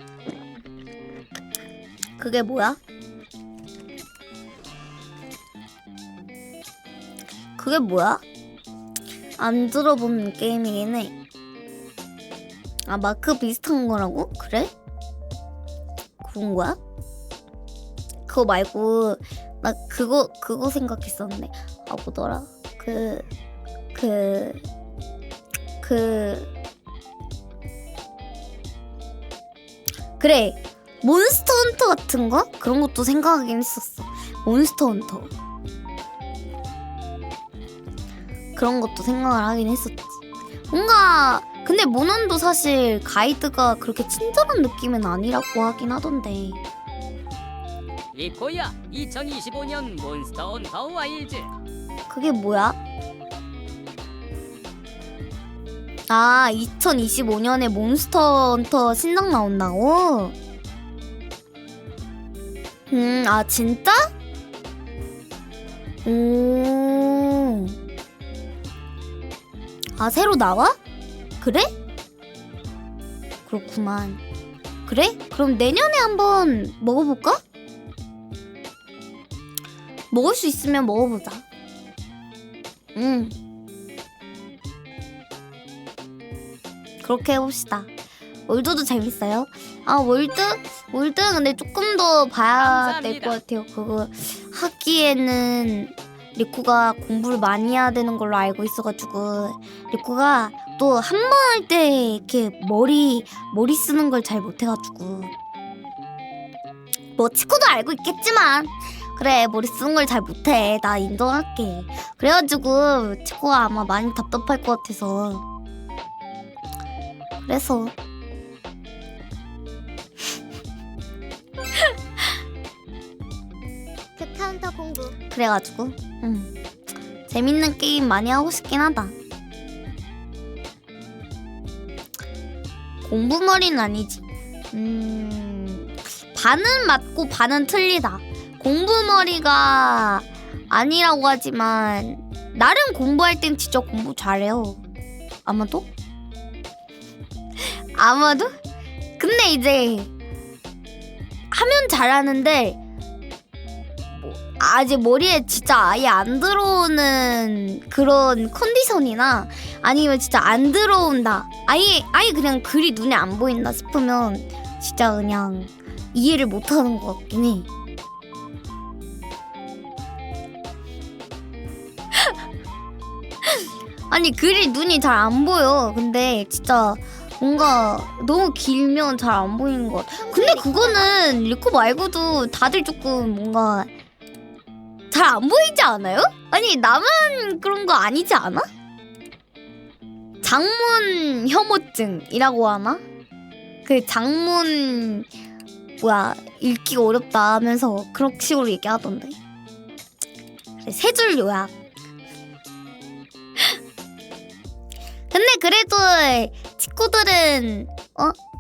그게 뭐야? 그게 뭐야? 안 들어본 게임이긴 해. 마크 비슷한 거라고? 그래? 그런 거야? 그거 말고 나 그거 생각했었는데. 아, 뭐더라? 그래. 몬스터 헌터 같은 거? 그런 것도 생각하긴 했었어. 몬스터 헌터. 그런 것도 생각을 하긴 했었지. 뭔가 근데 모넌도 사실 가이드가 그렇게 친절한 느낌은 아니라고 하긴 하던데. 리코야, 2025년 몬스터 헌터 와일즈. 그게 뭐야? 아, 2025년에 몬스터 헌터 신작 나온다고? 아, 진짜? 오. 아, 새로 나와? 그래? 그렇구만. 그래? 그럼 내년에 한번 먹어볼까? 먹을 수 있으면 먹어보자. 그렇게 해봅시다. 월드도 재밌어요. 아, 월드 근데 조금 더 봐야 될 것 같아요. 그거 하기에는 리코가 공부를 많이 해야 되는 걸로 알고 있어가지고, 리코가 또 한 번 할 때 이렇게 머리 쓰는 걸 잘 못해가지고. 뭐 치코도 알고 있겠지만, 그래, 머리 쓰는 걸 잘 못해. 나 인정할게. 그래가지고 치코가 아마 많이 답답할 것 같아서. 그래서 극카운터 공부. 그래가지고 재밌는 게임 많이 하고 싶긴 하다. 공부머리는 아니지. 반은 맞고 반은 틀리다. 공부머리가 아니라고 하지만 나름 공부할 땐 진짜 공부 잘해요. 아마도? 근데 이제 하면 잘하는데 아직 머리에 진짜 아예 안 들어오는 그런 컨디션이나 아니면 진짜 안 들어온다, 아예 그냥 글이 눈에 안 보인다 싶으면 진짜 그냥 이해를 못하는 것 같긴 해. 아니, 글이 눈이 잘 안 보여. 근데 진짜 뭔가 너무 길면 잘 안 보이는 것 같아. 근데 그거는 리코 말고도 다들 조금 뭔가 잘 안 보이지 않아요? 아니, 나만 그런 거 아니지 않아? 장문 혐오증이라고 하나? 그 장문 읽기가 어렵다 하면서 그런 식으로 얘기하던데. 세 줄 요약. 근데 그래도 치코들은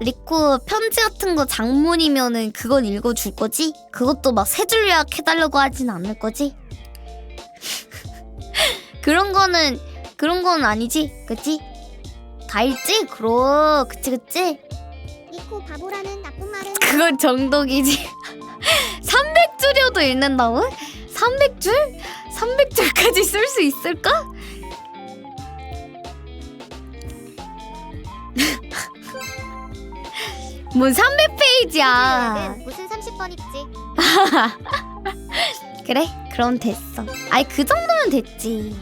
리코 편지 같은 거 장문이면은 그건 읽어줄 거지? 그것도 막 세 줄 요약해달라고 하진 않을 거지? 그런 건 아니지? 그치? 다 읽지? 그치? 리코 바보라는 나쁜 말은 그건 정독이지. 300줄여도 읽는다고? 300줄? 300줄까지 쓸 수 있을까? 뭔 300페이지야. 무슨 30번 읽지? 그래? 그럼 됐어. 아이, 그 정도면 됐지.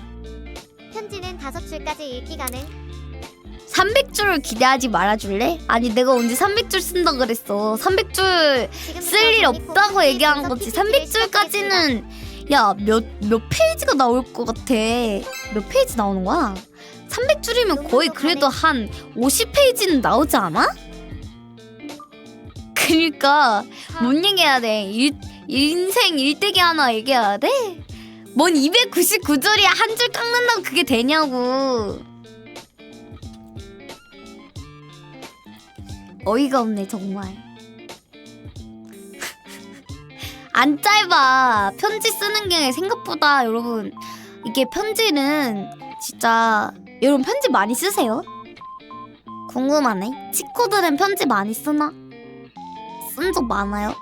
편지는 5줄까지 읽기 가능. 300줄을 기대하지 말아줄래? 아니, 내가 언제 300줄 쓴다 그랬어. 300줄 쓸 일 없다고 얘기한 거지. 300줄까지는 야, 몇 페이지가 나올 것 같아. 몇 페이지 나오는 거야? 300줄이면 거의 그래도 한 50페이지는 나오지 않아? 그니까 뭔 얘기해야 돼? 인생 일대기 하나 얘기해야 돼? 뭔 299줄이야. 한 줄 깎는다고 그게 되냐고. 어이가 없네 정말. 안 짧아. 편지 쓰는 게 생각보다. 여러분, 이게 편지는 진짜, 여러분 편지 많이 쓰세요? 궁금하네. 치코들은 편지 많이 쓰나? 쓴 적 많아요?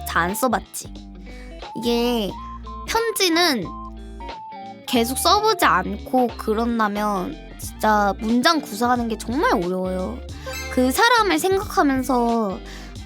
잘 안 써봤지. 이게 편지는 계속 써보지 않고 그런다면 진짜 문장 구사하는 게 정말 어려워요. 그 사람을 생각하면서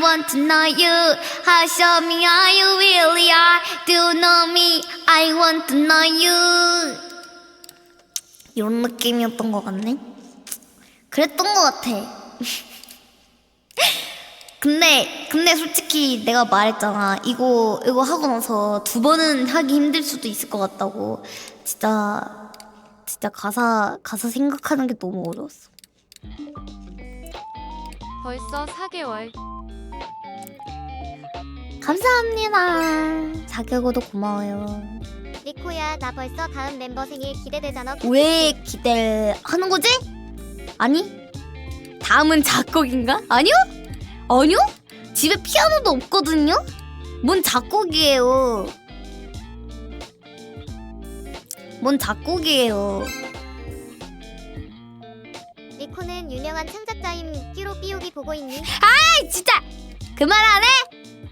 want to know you. How show me how you really are. Do you know me? I want to know you. 이런 느낌이었던 것 같네. 그랬던 것 같아. 근데 솔직히 내가 말했잖아. 이거 하고 나서 2번은 하기 힘들 수도 있을 것 같다고. 진짜 가사 생각하는 게 너무 어려웠어. 벌써 4개월. 감사합니다. 자격어도 고마워요. 리코야 나 벌써 다음 멤버 생일 기대되잖아. 왜 기대하는 거지? 아니? 다음은 작곡인가? 아니요? 집에 피아노도 없거든요? 뭔 작곡이에요? 리코는 유명한 창작자인 끼로 삐오기 보고 있니? 아이 진짜 그말 안 해?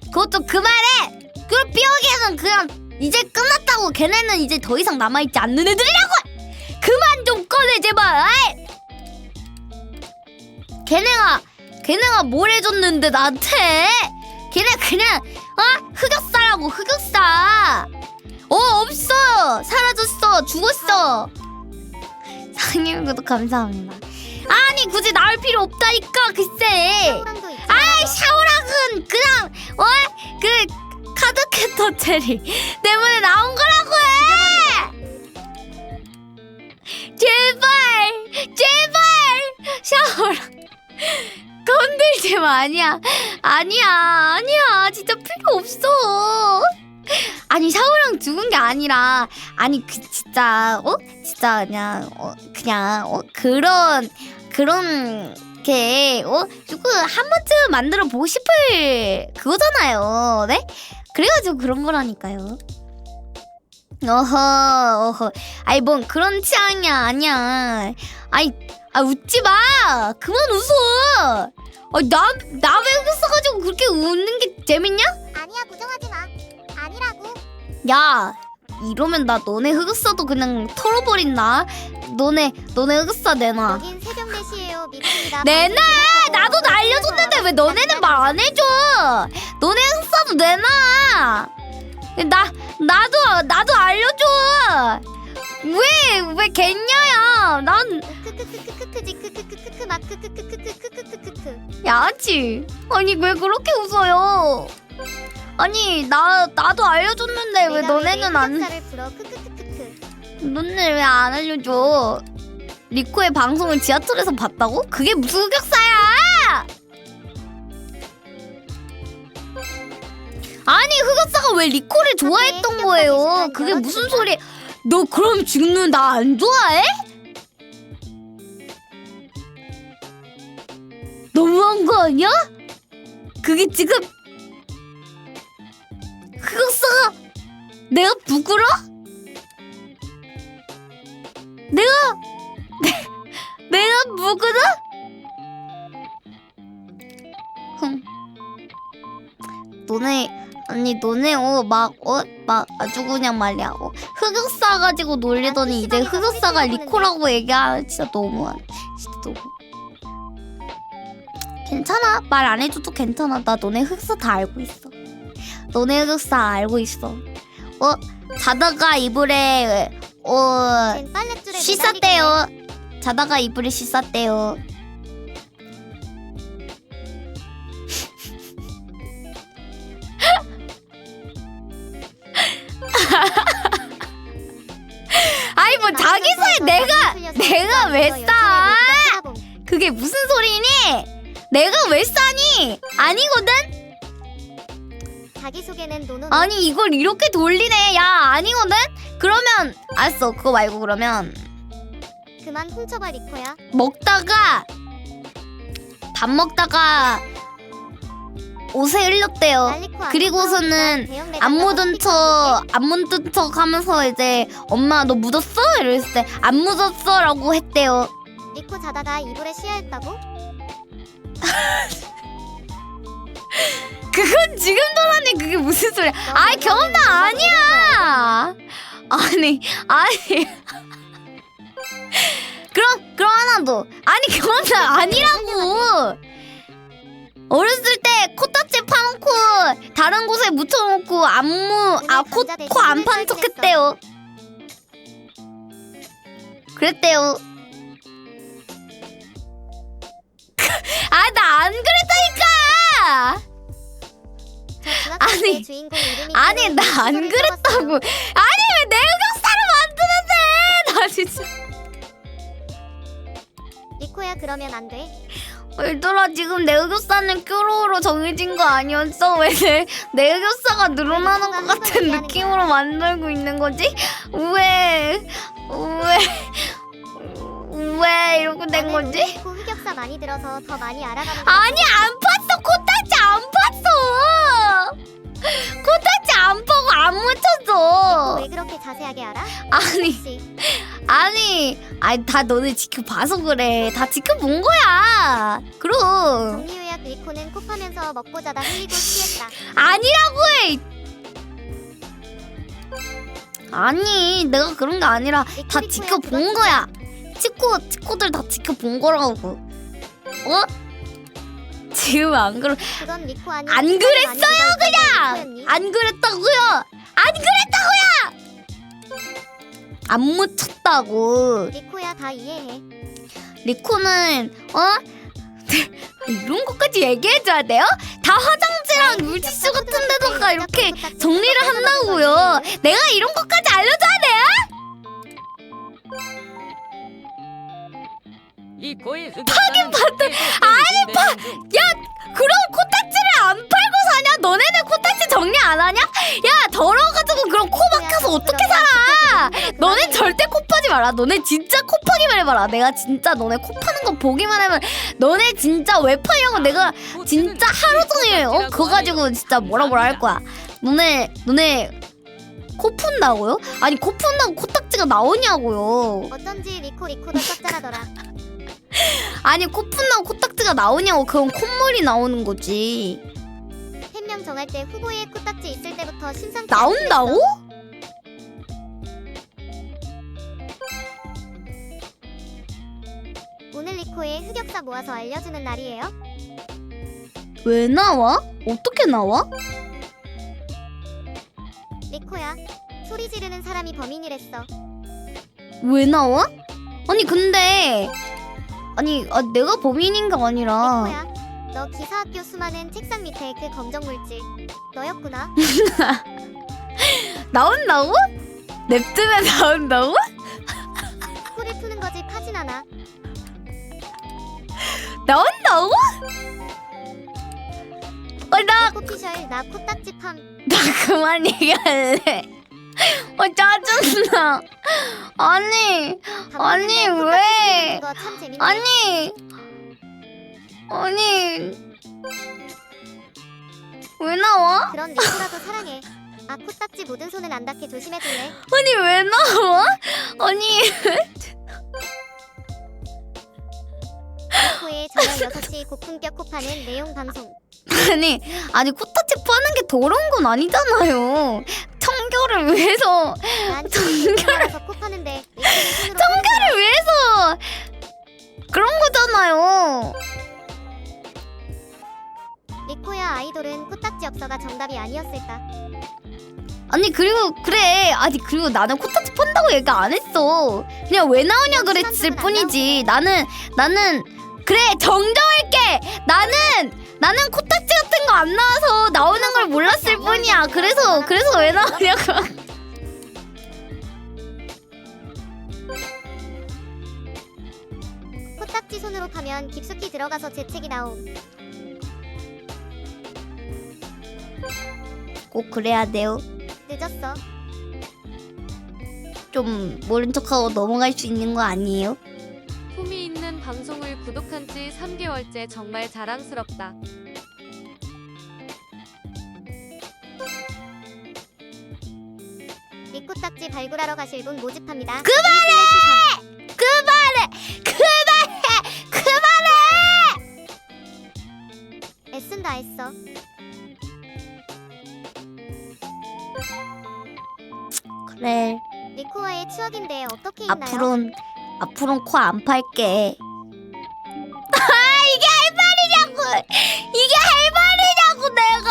그것 좀 그만해. 그럼 삐오기는 그냥 이제 끝났다고. 걔네는 이제 더 이상 남아있지 않는 애들이라고. 그만 좀 꺼내 제발. 아이. 걔네가 뭘 해줬는데 나한테. 걔네 그냥 흑역사라고. 흑역사. 없어. 사라졌어. 죽었어. 상님 구독 감사합니다. 아니 굳이 나올 필요 없다니까. 글쎄. 샤오랑도 있잖아. 아이 샤오락은 그냥 그 카드캐터 체리 때문에 나온 거라고 해. 제발 샤오락 건들지 마. 아니야 진짜 필요 없어. 아니 샤오랑 죽은 게 아니라 아니 진짜 그냥 그런 게 조금 한 번쯤 만들어 보고 싶을 그거잖아요. 네? 그래가지고 그런 거라니까요. 어허. 아이 뭔 그런 취향이 아니야. 웃지 마. 그만 웃어. 나 왜 웃어가지고 그렇게 웃는 게 재밌냐? 아니야 부정하지 마. 아니라고. 야 이러면 나 너네 흑역사도 그냥 털어버린다. 너네 흑역사 내놔. 여긴 새벽 4시에요. 미칩니다. 내놔. 나도 알려줬는데 왜 너네는 말 안 해줘? 너네 흑역사도 내놔. 나도 알려줘. 왜 겠냐야. 난 크크크크크크지 크크크크크 막 크크크크크크크크크크. 야지. 아니 왜 그렇게 웃어요? 아니 나도 알려줬는데 왜 너네는 안 흑역사를 풀어 크크크크크. 너네 왜 안 알려줘? 리코의 방송을 지하철에서 봤다고? 그게 무슨 흑역사야? 아니 흑역사가 왜 리코를 좋아했던 거예요? 그게 무슨 소리? 너 그럼 지금 나 안 좋아해? 너무한 거 아니야? 그게 지금 흑역사가 내가 부끄러? 내가 부끄러? 너네 막 아주 그냥 말이야. 흑역사 가지고 놀리더니 이제 흑역사가 리코라고 얘기하면 진짜 너무하네. 진짜 너무. 괜찮아. 말 안 해줘도 괜찮아. 나 너네 흑역사 다 알고 있어. 너네 흑역사 알고 있어. 자다가 이불에 쟨 빨랫줄에 씻었대요. 자다가 이불에 씻었대요. 아이 뭐 자기소에 내가 왜 싸? 그게 무슨 소리니? 내가 왜 싸니? 아니거든? 자기소개는 노노. 아니 이걸 이렇게 돌리네. 야 아니거든? 그러면 알았어. 그거 말고 그러면 그만 훔쳐봐 리코야. 밥 먹다가 옷에 흘렸대요. 날 리코 안 그리고서는 대형 안 매장에서 묻은 척 하면서 이제 엄마 너 묻었어? 이랬을 때 안 묻었어 라고 했대요. 리코 자다가 이불에 쉬어했다고? 그건 지금도 하니 그게 무슨 소리야? 아이 경험담 아니야. 아니 그럼 하나 더. 아니 경험담 아니라고. 어렸을 때 코타 다른 곳에 묻혀놓고 코 안 파는 척했대요. 그랬대요. 아, 나 안 그랬다니까. 아니, 주인공 이름이 아니, 나 안 그랬다고. 아니, 왜 내 흑역사를 만드는데? 나 진짜. 리코야 그러면 안 돼. 얘들아, 지금 내 흑역사는 큐로로 정해진 거 아니었어? 왜 내 흑역사가 늘어나는 것 같은 느낌으로 만들고 있는 거지? 왜 이렇게 된 거지? 리코 흑역사 많이 들어서 더 많이 알아가는 거. 아니, 안 팠어. 코딱지 안 팠어. 코딱지 안 파고 안 묻혔어. 왜 그렇게 자세하게 알아? 아니, 혹시 아니, 다 너네 지켜봐서 그래. 다 지켜본 거야. 그럼. 정리요약 리코는 코 파면서 먹고 자다 흘리고 취했다. 아니라고 해. 아니, 내가 그런 게 아니라 다 리코야, 지켜본 그건 거야. 치코들 다 지켜본 거라고. 어? 지금 안 그러 그건 리코 아니. 안 그랬어요, 그냥. 안 그랬다고요. 안 그랬다고요. 안 묻혔다고. 리코야 다 이해해. 리코는 이런 것까지 얘기해줘야 돼요? 다 화장지랑 물티슈 같은 데다가 이렇게 정리를 한다고요. 내가 이런 것까지 알려줘야 돼요? 리코의 흑역사는 야, 그럼 코딱지를 안 팔고 사냐? 너네들 코딱지 정리 안 하냐? 야, 더러워가지고 그럼 코 박혀서 어떻게 살아? 너네 절대 코 파지 마라. 너네 진짜 코 파기만 해봐라. 내가 진짜 너네 코 파는 거 보기만 하면 너네 진짜 왜 파냐고 내가 진짜 하루 종일 그거 가지고 진짜 뭐라 할 거야. 너네 코 푼다고요? 아니, 코 푼다고 코딱지가 나오냐고요. 어쩐지 리코도 짭짤하더라. 아니, 코 푼다고 코딱지가 나오냐고. 그건 콧물이 나오는 거지. 팬명 정할 때 후보에 코딱지 있을 때부터 심상치 나온다고? 오늘 리코의 흑역사 모아서 알려주는 날이에요. 왜 나와? 어떻게 나와? 리코야, 소리 지르는 사람이 범인이랬어. 왜 나와? 아니, 근데 내가 범인인 게 아니라 리코야, 너 기사학교 수많은 책상 밑에 그 검정 물질 너였구나. 나온다고? 냅두면 나온다고? 코를 푸는 거지 파진 않아. 나온다고? 나 코피셜 나 코딱지 팜. 그만 얘기할래. 짜증나. 아니 왜? 거참 재밌네. 아니 왜 나와? 그런 리코라도 사랑해. 아 코딱지 묻은 손은 안 닿게 조심해줄래? 아니 왜 나와? 아니 리코의 저녁 6시 고품격 코파는 내용 방송. 아니 코딱지 파는 게 더러운 건 아니잖아요. 청결을 위해서 난 청결해서 코 파는데 리코는 손으로 청결을 위해서 그런 거잖아요. 리코야 아이돌은 코딱지 엽서가 정답이 아니었을까? 그리고 나는 코딱지 판다고 얘기 안 했어. 그냥 왜 나오냐 그랬을 뿐이지. 나는 그래, 정정할게. 나는 코딱지 같은 거 안 나와서 나오는 걸 몰랐을 뿐이야. 그래서 왜 나오냐고. 코딱지 손으로 파면 깊숙이 들어가서 재채기 나옴. 꼭 그래야 돼요. 늦었어. 좀 모른 척하고 넘어갈 수 있는 거 아니에요? 품이 있는 방송을 구독한 지 3개월째 정말 자랑스럽다. 리코딱지 발굴하러 가실 분 모집합니다. 그만해! 애쓴다 애써. 그래, 리코와의 추억인데 어떻게 있나요? 앞으로는 코 안 팔게. 이게 할 말이냐고 내가.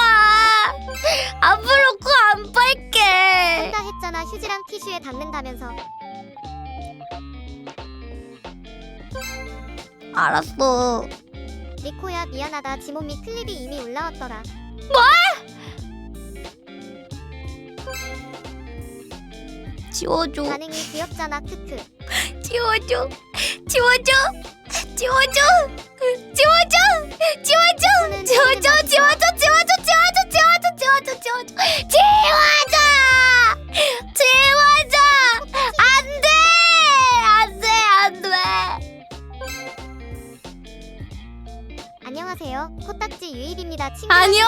티슈에 닦는다면서. 알았어. 리코야 미안하다. 지몬미 클립이 이미 올라왔더라. 지워줘. 반응이 귀엽잖아. 크크. 지워줘. 지워줘. 지워줘. 지워줘. 지워줘. 손은 지워줘. 손은 지워줘. 지워줘. 지워줘. 지워줘. 지워줘. 지워줘. 지워줘. 안돼. 안돼. 안돼. 안녕하세요. 코딱지 유입입니다. 친구. 아니요.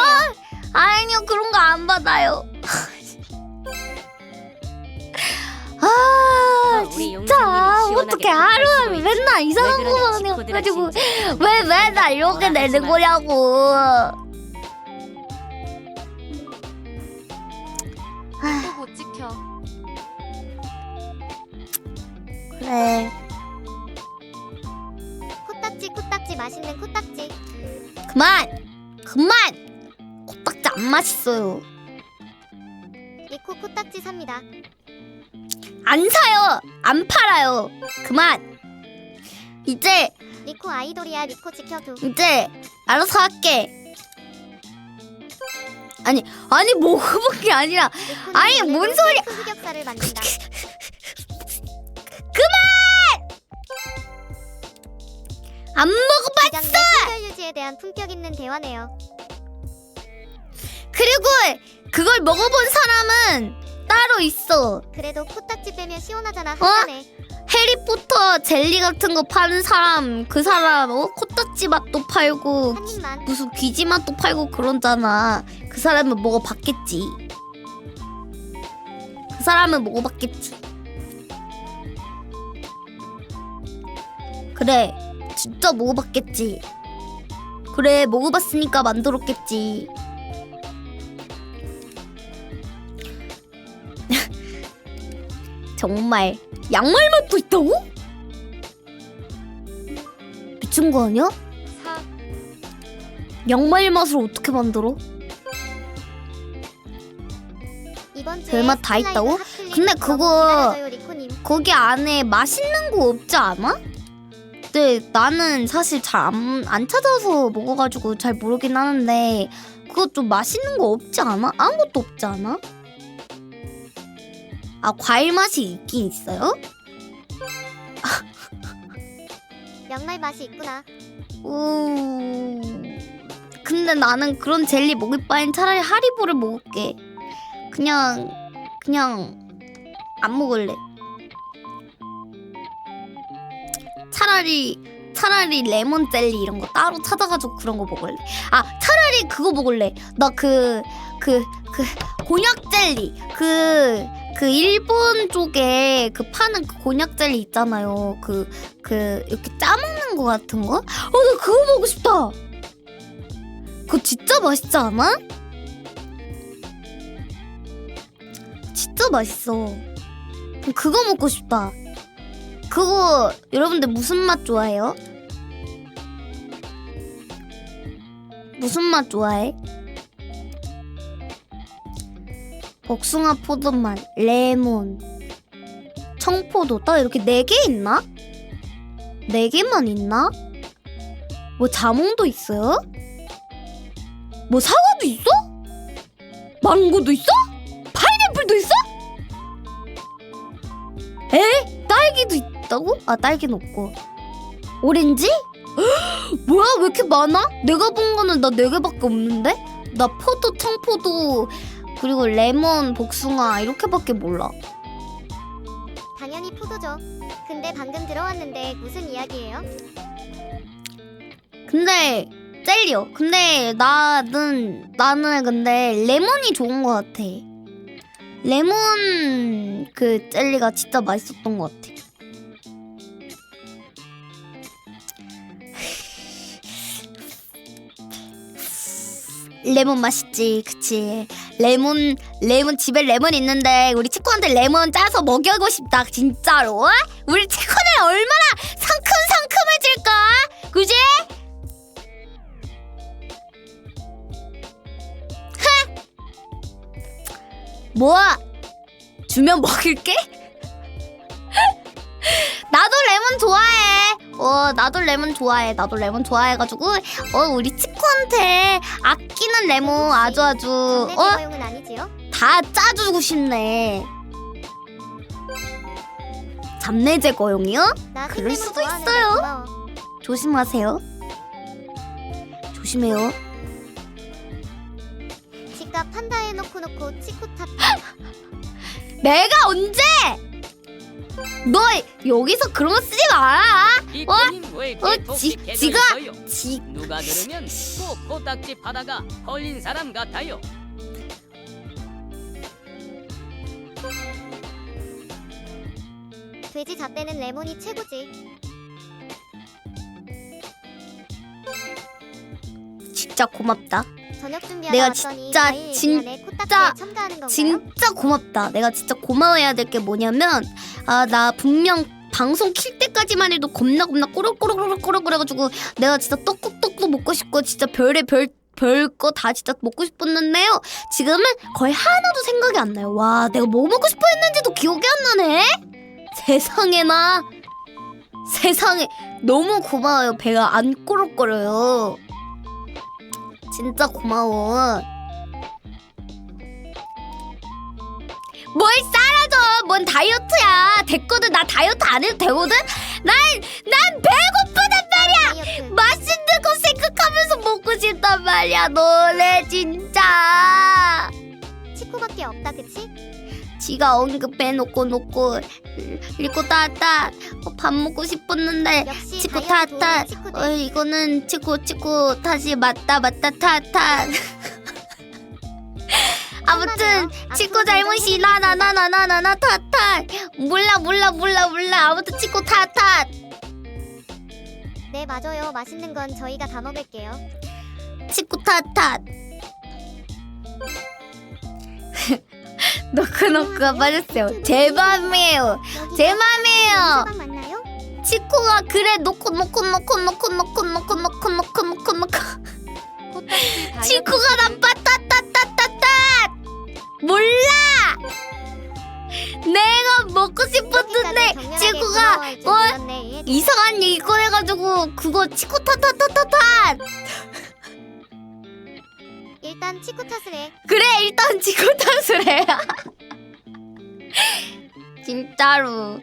아니요. 그런 거 안 받아요. 아 우리 진짜 용사님이 어떻게 시원하게 하루에 할 맨날 이상한 왜 그러냐, 거만 친구들아, 해가지고 진짜. 왜 맨날 이렇게 뭐라 내는 하지 거냐고. 또 못 지켜. 그래 코딱지 맛있는 코딱지. 그만 코딱지 안 맛있어요. 리코 코딱지 삽니다. 안 사요. 안 팔아요. 그만. 이제 리코 아이돌이야. 리코 지켜줘. 알아서 할게. 아니 먹어본 게 아니라 리코는 아니, 오늘도 뭔 소리야. 셀프 흑역사를 만든다. 안 먹어봤. 기장 내 품격 유지에 대한 품격 있는 대화네요. 그리고 그걸 먹어본 사람은 따로 있어. 그래도 코딱지 빼면 시원하잖아. 한잔해. 해리포터 젤리 같은 거 파는 사람, 그 사람 코딱지 맛도 팔고 한 입만. 무슨 귀지 맛도 팔고 그러잖아. 그 사람은 먹어봤겠지. 그 사람은 먹어봤겠지. 그래, 진짜 먹어봤겠지. 그래, 먹어봤으니까 만들었겠지. 정말 양말 맛도 있다고? 미친 거 아니야? 사. 양말 맛을 어떻게 만들어? 이번 주에 별맛 다 스플라이드 있다고? 핫클릭 근데 너무 그거 기다려줘요, 리코님. 거기 안에 맛있는 거 없지 않아? 근데 나는 사실 잘 안 찾아서 먹어가지고 잘 모르긴 하는데 그거 좀 맛있는 거 없지 않아? 아무것도 없지 않아? 아, 과일 맛이 있긴 있어요? 양말 맛이 있구나. 근데 나는 그런 젤리 먹을 바엔 차라리 하리보를 먹을게. 그냥 안 먹을래. 차라리 레몬 젤리 이런 거 따로 찾아가지고 그런 거 먹을래. 아, 차라리 그거 먹을래. 나 그 곤약 젤리 그 일본 쪽에 그 파는 그 곤약 젤리 있잖아요. 그 이렇게 짜먹는 거 같은 거? 나 그거 먹고 싶다. 그거 진짜 맛있지 않아? 진짜 맛있어. 그거 먹고 싶다. 그거 여러분들 무슨 맛 좋아해요? 무슨 맛 좋아해? 복숭아 포도맛, 레몬, 청포도 딱 이렇게 4개 있나? 4개만 있나? 뭐 자몽도 있어요? 뭐 사과도 있어? 망고도 있어? 파인애플도 있어? 에? 딸기도 있다고? 아, 딸기는 없고. 오렌지? 헉, 뭐야, 왜 이렇게 많아? 내가 본 거는 나 4개밖에 없는데? 나 포도, 청포도, 그리고 레몬, 복숭아 이렇게밖에 몰라. 당연히 포도죠. 근데 방금 들어왔는데 무슨 이야기예요? 근데 젤리요. 근데 나는 근데 레몬이 좋은 것 같아. 레몬 그 젤리가 진짜 맛있었던 것 같아. 레몬 맛있지, 그치? 레몬 집에 레몬 있는데 우리 치코한테 레몬 짜서 먹여고 싶다, 진짜로. 우리 치코는 얼마나 상큼상큼해질까, 그지? 뭐? 주면 먹을게? 나도 레몬 좋아해. 나도 레몬 좋아해. 나도 레몬 좋아해가지고 우리 치코한테 아끼는 레몬 아주 장례 거용은 아니지요? 다 짜주고 싶네. 잡내 제거용이요? 나 그럴 생레몬 수도 좋아하는데 있어요. 고마워. 조심하세요. 조심해요. 지가 판다에 놓고 치코 탓. 내가 언제? 너 여기서 그런 거 쓰지 마라. 이코님 왜 이렇게 톡식해져 지가- 있어요? 지 누가 들으면 꼭 코딱지 파다가 걸린 사람 같아요. 돼지 잣대는 레몬이 최고지. 진짜 고맙다. 저녁 준비하다 내가 왔더니 진짜 과일 진짜 얘기하네. 코딱지에 첨가하는 건가요? 진짜 고맙다. 내가 진짜 고마워해야 될 게 뭐냐면 나 분명 방송 킬 때까지만 해도 겁나 꼬르꼬르꼬르꼬르 그래가지고 내가 진짜 떡국떡도 먹고 싶고 진짜 별거 다 진짜 먹고 싶었는데요. 지금은 거의 하나도 생각이 안 나요. 와, 내가 뭐 먹고 싶어 했는지도 기억이 안 나네. 세상에나. 세상에 너무 고마워요. 배가 안 꼬르꼬르요. 진짜 고마워. 뭘 싸라져. 뭔 다이어트야. 됐거든. 나 다이어트 안 해도 되거든. 난 배고프단 말이야. 다이어트. 맛있는 거 생각하면서 먹고 싶단 말이야. 너네 진짜. 치코밖에 없다 그치? 지가 언급해놓고 리코 따따 밥 먹고 싶었는데 역시 치코 다이어트 타타 도우미 치코들. 이거는 치코 탓이 맞다 타타 아무튼 한마디로 치코 앞으로 잘못이 나나나나나나나 타타 몰라 아무튼 치코 타타 네 맞아요. 맛있는 건 저희가 다 먹을게요. 치코 타타 노크노크가 빠졌어요. 제 맘이에요. 제 맘이에요. 수박 맞나요? 치코가 그래 놓고 코딱지 다이어트 치코가 난 빠따따따따따 몰라. 내가 먹고 싶었는데 치코가 이상한 얘기 꺼내가지고 그거 치코 타타타타타 일단 치코 탓을 해. 그래 일단 치코 탓을 해. 진짜로.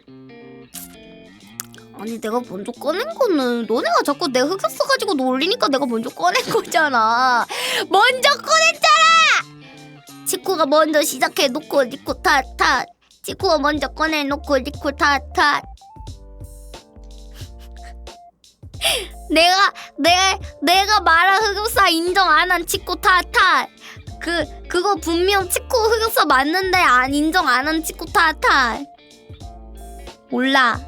아니 내가 먼저 꺼낸 거는 너네가 자꾸 내 흑역 써가지고 놀리니까 내가 먼저 꺼낸 거잖아. 먼저 꺼냈잖아. 치코가 먼저 시작해놓고 리코 타타. 치코가 먼저 꺼내놓고 리코 타타. 내가 말한 흑역사 인정 안 한 치코 타타. 그거 분명 치코 흑역사 맞는데 안 인정 안 한 치코 타타. 몰라.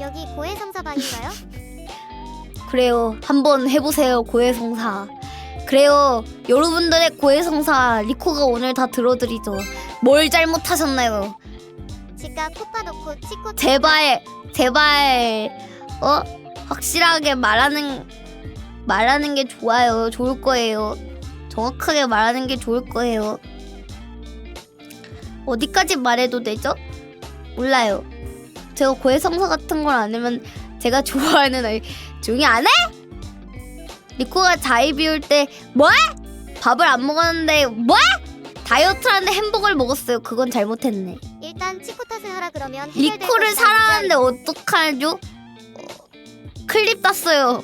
여기 고해성사반인가요? 그래요. 한번 해보세요. 고해성사. 그래요. 여러분들의 고해성사 리코가 오늘 다 들어드리죠. 뭘 잘못하셨나요? 지가 코파 놓고 치코 제발 확실하게 말하는 게 좋아요. 좋을 거예요. 정확하게 말하는 게 좋을 거예요. 어디까지 말해도 되죠? 몰라요. 제가 고해성사 같은 걸 안 하면 제가 좋아하는 아이 조용히 안 해? 리코가 자리 비울 때 뭐? 밥을 안 먹었는데 뭐? 다이어트하는데 햄버거를 먹었어요. 그건 잘못했네. 일단 치코 탓을 하라 그러면 해결될 리코를 것이다. 사랑하는데 어떡하죠? 클립 땄어요.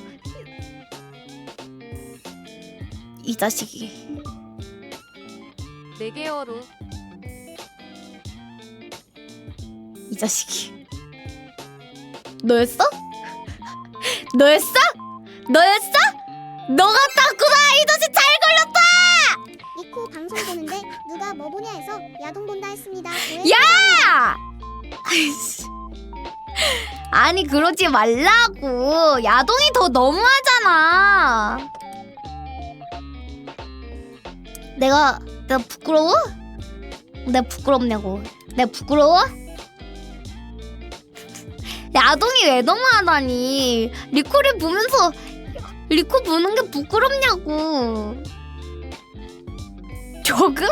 이 자식이. 4개월후 이 자식이. 너였어? 너였어? 너가 땄구나. 이 자식 잘 걸렸다. 니코 방송 보는데 누가 뭐 보냐 해서 야동 본다 했습니다. 야! 아이씨. 아니 그러지 말라고. 야동이 더 너무하잖아. 내가 부끄러워? 내가 부끄럽냐고. 내가 부끄러워? 야동이 왜 너무하다니. 리코를 보면서 리코 보는 게 부끄럽냐고. 조금?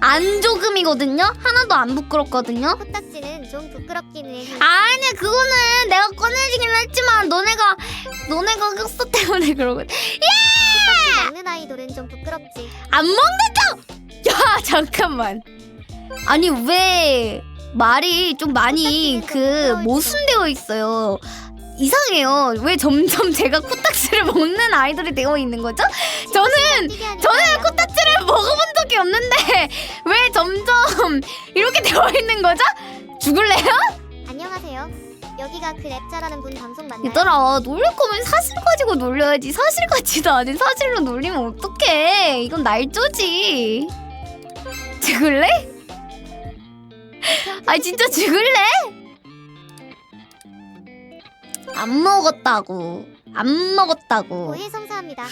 안 조금이거든요? 하나도 안 부끄럽거든요? 코딱지는 좀 부끄럽긴 해. 아니야, 그거는 내가 꺼내지긴 했지만 너네가 흑수 때문에 그러고. 코딱지 먹는 아이돌은 좀 부끄럽지. 안 먹는다! 야, 잠깐만. 아니, 왜 말이 좀 많이 모순되어 있어요. 이상해요. 왜 점점 제가 코딱지를 먹는 아이돌이 되어 있는 거죠? 저는 코딱지를 먹어본 적이 없는데 왜 점점 이렇게 되어 있는 거죠? 죽을래요? 안녕하세요. 여기가 그 랩 잘하는 분 방송 맞나요? 얘들아, 놀릴 거면 사실 가지고 놀려야지. 사실 같지도 않은 사실로 놀리면 어떡해. 이건 날조지. 죽을래? 아, 진짜 죽을래? 안 먹었다고. 오해 성사합니다.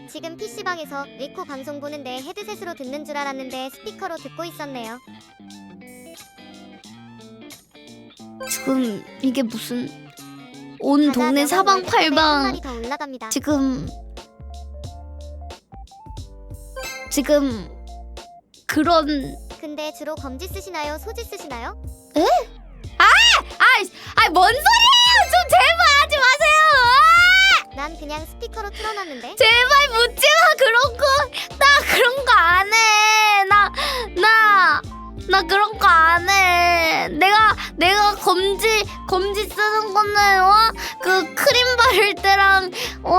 지금 PC방에서 리코 방송 보는데 헤드셋으로 듣는 줄 알았는데 스피커로 듣고 있었네요. 지금 이게 무슨 온 가다 동네 명언 사방팔방 한 마리 더 올라갑니다. 지금 그런 근데 주로 검지 쓰시나요? 소지 쓰시나요? 뭔 소리예요? 좀 제발 하지 마세요. 난 그냥 스피커로 틀어놨는데. 제발 묻지 마. 그런 거 나 그런 거 안 해. 나 그런 거 안 해. 내가 검지 쓰는 거는 그 크림 바를 때랑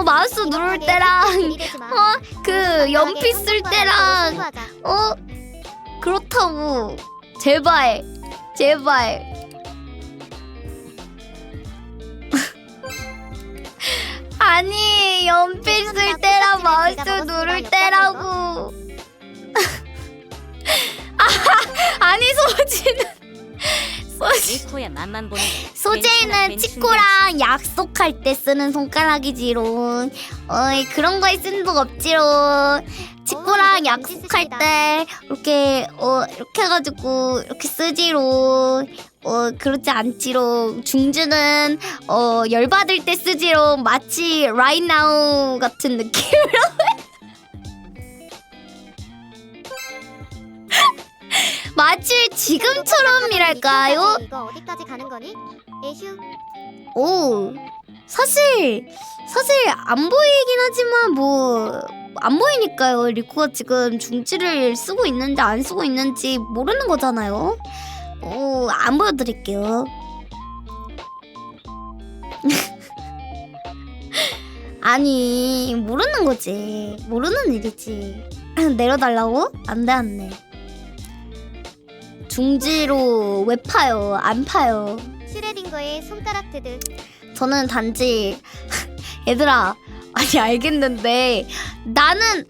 마우스 누를 때랑 그 연필 쓸 때랑 그렇다고. 제발 아니, 연필 쓸 때랑 마우스 누를 때라고. 아니, 리코야 맛만 보는 거. 소재는 치코랑 약속할 때 쓰는 손가락이지롱. 어이, 그런 거에 쓴 적 없지롱. 치코랑 약속할 때 이렇게 이렇게 해가지고 이렇게 쓰지롱. 그렇지 않지롱. 중주는 열받을 때 쓰지롱. 마치 right now 같은 느낌으로. 마치 지금처럼이랄까요? 이거 어디까지 가는 거니? 에휴. 오, 사실 안 보이긴 하지만 뭐 안 보이니까요. 리코가 지금 중지를 쓰고 있는지 안 쓰고 있는지 모르는 거잖아요. 안 보여드릴게요. 아니, 모르는 거지. 모르는 일이지. 내려달라고? 안 돼. 중지로 왜 파요? 안 파요. 슈레딩거의 손가락 드드. 저는 단지 얘들아, 아니 알겠는데 나는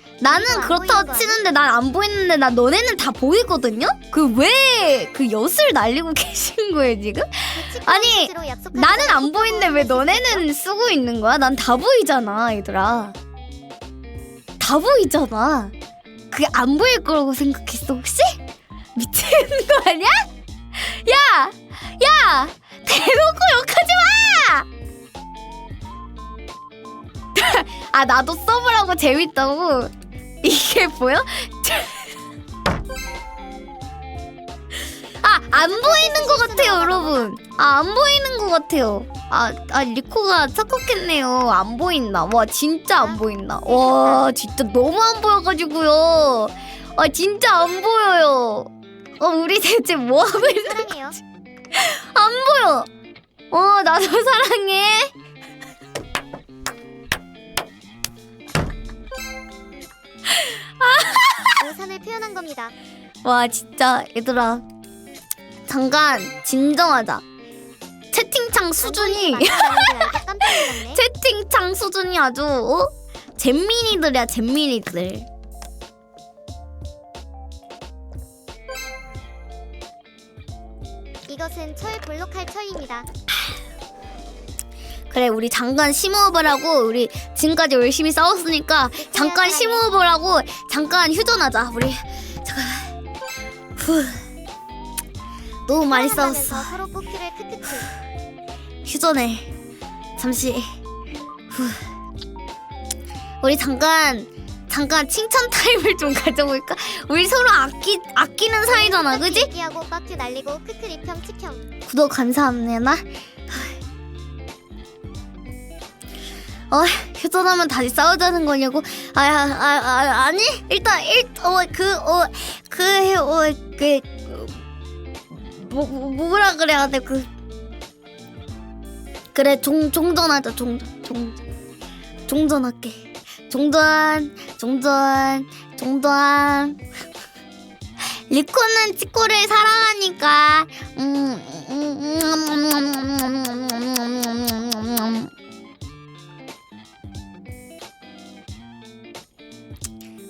그렇다고 치는데 난 안 보이는데 너네는 다 보이거든요? 왜 그 엿을 날리고 계신 거예요 지금? 아니, 나는 안 보이는데 왜 너네는 쓰고 있는 거야? 난 다 보이잖아 얘들아. 다 보이잖아. 그게 안 보일 거라고 생각했어 혹시? 미치는 거 아니야? 야! 대놓고 욕하지 마! 아, 나도 써보라고 재밌다고? 이게 보여? 안 보이는 것 같아요 여러분. 안 보이는 것 같아요. 리코가 착각했네요. 안 보인다. 와, 진짜 안 보인다. 와, 진짜 너무 안 보여가지고요. 진짜 안 보여요. 우리 대체 뭐 하고 있는 사랑해요. 안 보여. 나도 사랑해. 오산을 표현한 겁니다. 와, 진짜 얘들아, 잠깐 진정하자. 채팅창 수준이 채팅창 수준이 아주 잼민이들이야, 잼민이들. 이것은 철 볼록할 철입니다. 그래, 우리 잠깐 심호흡을 하고, 우리 지금까지 열심히 싸웠으니까 잠깐 심호흡을 하고 잠깐 휴전하자. 우리 잠깐. 후. 너무 많이 싸웠어. 서로 뽑기를 크크크. 휴전해. 잠시. 후. 우리 잠깐 잠깐 칭찬 타임을 좀 가져볼까? 우리 서로 아끼는 사이잖아, 그지? 얘기하고 빡큐 날리고 크크 리평 치평. 구독 감사합니다. 휴전하면 다시 싸우자는 거냐고? 아니 일단 뭐라 그래야 돼? 그래 종전하자. 종전할게. 종전. 리코는 치코를 사랑하니까.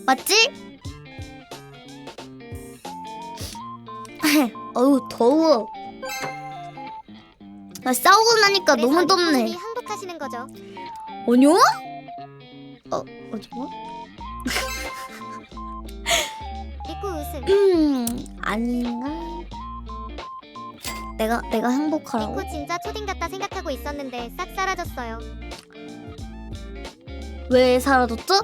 맞지? 어우 더워. 싸우고 나니까 너무 덥네. 리코님이 항복하시는 거죠. 아니요? 어디고? 리코 웃음. 아닌가? 내가 행복하라고? 리코 진짜 초딩 같다 생각하고 있었는데 싹 사라졌어요. 왜 사라졌죠?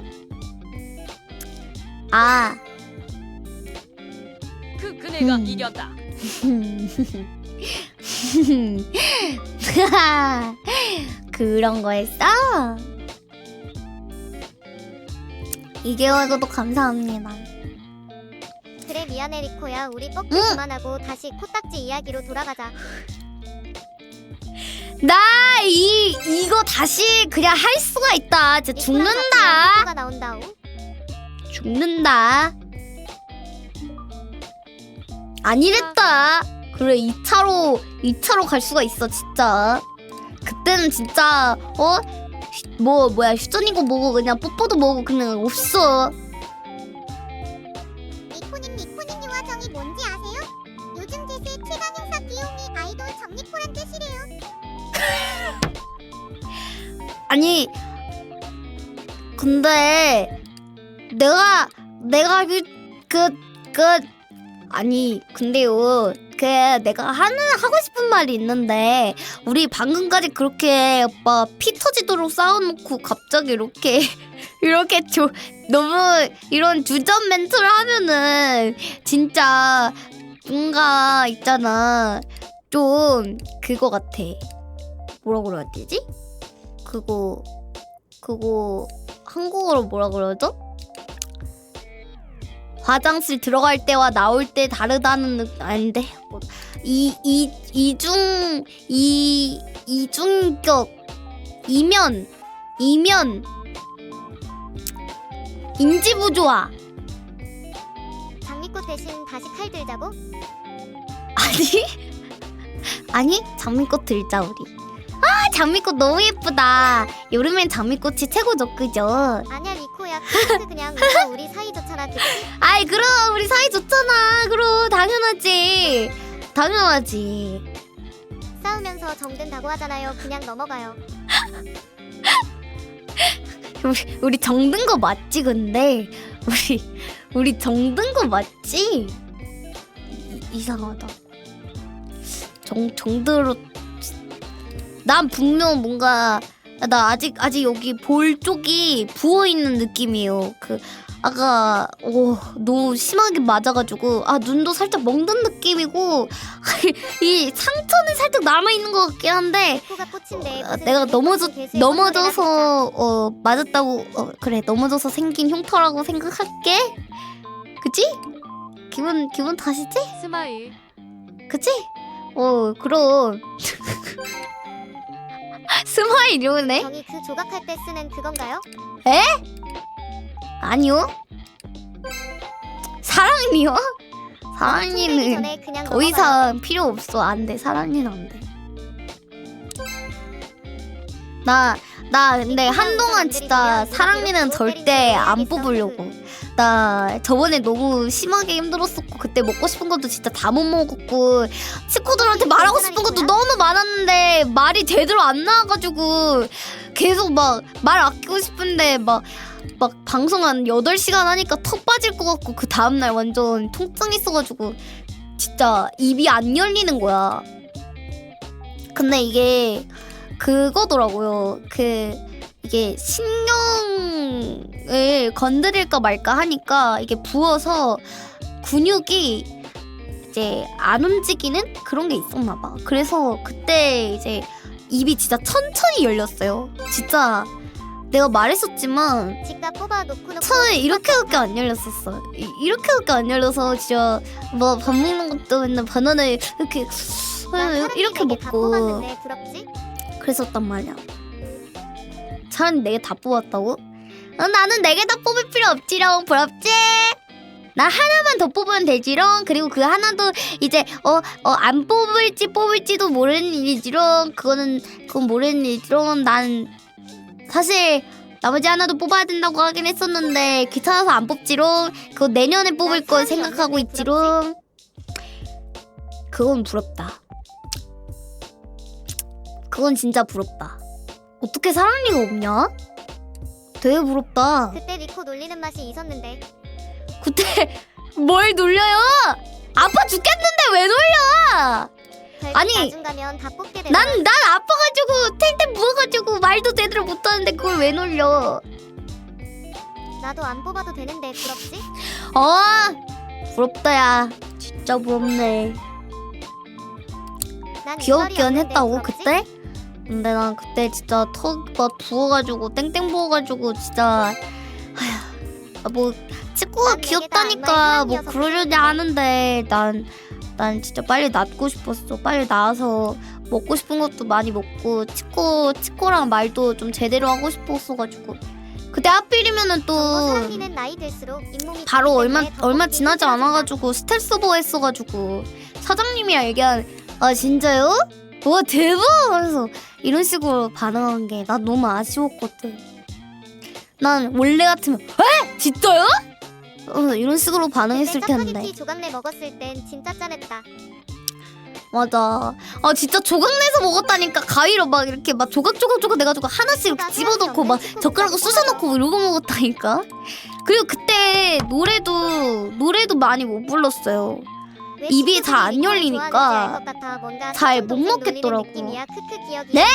그네가 이겼다. 그런 거였어? 이겨줘도 감사합니다. 그래 미안해 리코야. 우리 뻑큐 그만하고 다시 코딱지 이야기로 돌아가자. 나 이거 다시 그냥 할 수가 있다. 진짜 리코가 죽는다. 나온다오. 죽는다. 아니랬다. 그래 2차로 갈 수가 있어 진짜. 그때는 진짜 뭐야 휴전이고 뭐고 그냥 뽀뽀도 뭐고 그냥 없어. 리코님 요화정이 뭔지 아세요? 요즘 대세 최강 행사 귀요미 아이돌 정리코란 뜻이래요. 아니 근데 내가 아니 근데요 내가 하고 싶은 말이 있는데 우리 방금까지 그렇게 막 피 터지도록 싸워놓고 갑자기 이렇게 너무 이런 주전 멘트를 하면은 진짜 뭔가 있잖아 좀 그거 같아. 뭐라 그래야 되지? 그거 한국어로 뭐라 그러죠? 화장실 들어갈 때와 나올 때 다르다는 아닌데 이중격 이면 인지부조화. 장미꽃 대신 다시 칼 들자고? 아니 장미꽃 들자 우리. 장미꽃 너무 예쁘다. 여름엔 장미꽃이 최고죠 그죠? 아니야 리코야. 그냥 웃어. 우리 사이 좋잖아. 그치? 아이 그럼 우리 사이 좋잖아. 그럼 당연하지. 싸우면서 정든다고 하잖아요. 그냥 넘어가요. 우리 정든 거 맞지 근데 우리 정든 거 맞지? 이상하다. 정들어. 난 분명 뭔가 나 아직 여기 볼 쪽이 부어 있는 느낌이에요. 아까 너무 심하게 맞아가지고 눈도 살짝 멍든 느낌이고 이 상처는 살짝 남아 있는 것 같긴 한데 리코가 꽃인데 내가 넘어져서 맞았다고 그래 넘어져서 생긴 흉터라고 생각할게. 그치? 기분 탓이지? 스마일. 그치? 그럼 스마일 이러네? 정이 그 조각할 때 쓰는 그건가요? 아니요. 사랑니요? 손대기 사랑니는 전에 그냥 더 넘어가요. 이상 필요 없어. 안 돼. 사랑니는 안 돼. 나 근데 한동안 진짜 사랑니는 절대 안 뽑으려고. 나 저번에 너무 심하게 힘들었었고 그때 먹고 싶은 것도 진짜 다 못 먹었고 친구들한테 말하고 싶은 것도 너무 많았는데 말이 제대로 안 나와가지고 계속 막 말 아끼고 싶은데 막 방송 한 8시간 하니까 턱 빠질 것 같고 그 다음날 완전 통증 있어가지고 진짜 입이 안 열리는 거야. 근데 이게 그거더라고요. 이게 신경 근육을 건드릴까 말까 하니까 이게 부어서 근육이 이제 안 움직이는 그런 게 있었나 봐. 그래서 그때 이제 입이 진짜 천천히 열렸어요. 진짜 내가 말했었지만 집값 뽑아 놓고 처음에 이렇게밖에 안 열렸었어. 이렇게밖에 안 열려서 진짜 뭐 밥 먹는 것도 맨날 바나나 이렇게 이렇게 다 먹고 뽑았는데 부럽지? 그랬었단 말이야. 차라리 4개 다 뽑았다고? 나는 4개 다 뽑을 필요 없지롱. 부럽지? 나 하나만 더 뽑으면 되지롱. 그리고 그 하나도 이제 안 뽑을지도 모르는 일이지롱. 그건 모르는 일이지롱. 난 사실 나머지 하나도 뽑아야 된다고 하긴 했었는데 귀찮아서 안 뽑지롱. 그거 내년에 뽑을 거 생각하고 있지롱. 그건 부럽다. 그건 진짜 부럽다. 어떻게 사람 리가 없냐? 되게 부럽다. 그때 리코 놀리는 맛이 있었는데 그때 뭘 놀려요? 아파 죽겠는데 왜 놀려? 결국 아니, 나중 가면 다 뽑게 되더라. 난 아파가지고 탱탱 부어가지고 말도 제대로 못하는데 그걸 왜 놀려? 나도 안 뽑아도 되는데 부럽지? 부럽다 야. 진짜 부럽네. 난 귀엽긴 이빨이 없는데 했다고 부럽지? 그때? 근데 난 그때 진짜 턱 막 부어가지고 땡땡 부어가지고 진짜 뭐 치과가 난 내게다 귀엽다니까 악마의 뭐 사랑이어서 그러려니 그랬는데. 하는데 난 진짜 빨리 낫고 싶었어. 빨리 나와서 먹고 싶은 것도 많이 먹고 치과랑 말도 좀 제대로 하고 싶었어가지고 그때 하필이면은 또 사람이는 나이 들수록 잇몸이 바로 크기 얼마 때문에 더 얼마 먹기 지나지 힘들어진다. 않아가지고 스트레스 오버 했어가지고 사장님이 얘기한 아 진짜요? 와 대박! 그래서 이런 식으로 반응한 게 나 너무 아쉬웠거든. 난 원래 같으면 에? 진짜요? 이런 식으로 반응했을 그때 텐데. 짜파게티 조각내 먹었을 땐 진짜 짠했다. 맞아. 아 진짜 조각내서 먹었다니까. 가위로 막 이렇게 막 조각조각 내가지고 하나씩 이렇게 집어넣고 막 젓가락으로 쑤셔넣고 이러고 먹었다니까. 그리고 그때 노래도 많이 못 불렀어요. 왜 입이 친구들이 잘 안 리코를 열리니까 좋아하는지 알것 같아. 뭔가 잘 못 사촌동생 먹겠더라고. 놀리는 느낌이야. 크크 기억이. 네?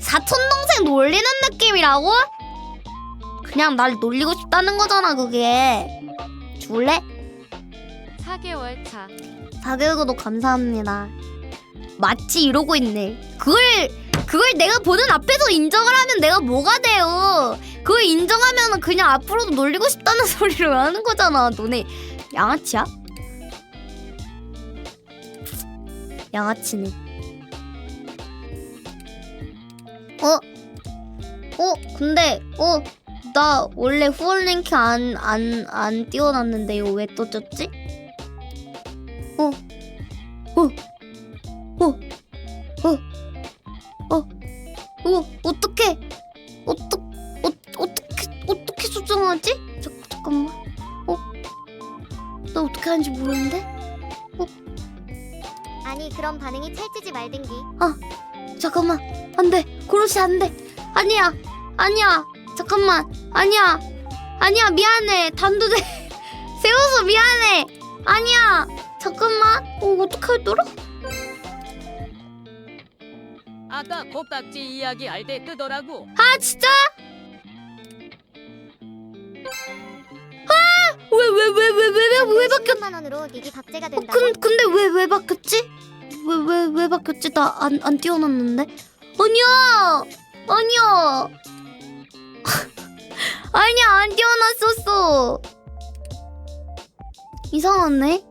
사촌동생 놀리는 느낌이라고? 그냥 날 놀리고 싶다는 거잖아 그게. 줄래? 4개월 차. 4개월도 감사합니다. 마치 이러고 있네. 그걸 내가 보는 앞에서 인정을 하면 내가 뭐가 돼요. 그걸 인정하면 그냥 앞으로도 놀리고 싶다는 소리를 하는 거잖아. 너네 양아치야? 양아치네. 근데 나 원래 후원 랭킹 안 띄워놨는데 이거 왜 또 쪘지? 어떻게 조정하지? 잠깐만. 나 어떻게 하는지 모르는데? 아니 그런 반응이 찰지지 말든기. 잠깐만. 안 돼. 고로시 안 돼. 아니야. 잠깐만. 아니야. 미안해. 단두대 세워서 미안해. 아니야. 잠깐만. 어떡하더라? 아까 코딱지 이야기 할 때 뜨더라고. 아 진짜? 왜 바뀌었? 10만 원으로 닉이 박제가 된다. 근데 왜 바뀌었지? 왜 바뀌었지? 나 안 띄워놨는데. 아니야. 아니야 안 띄워놨었어. 이상하네.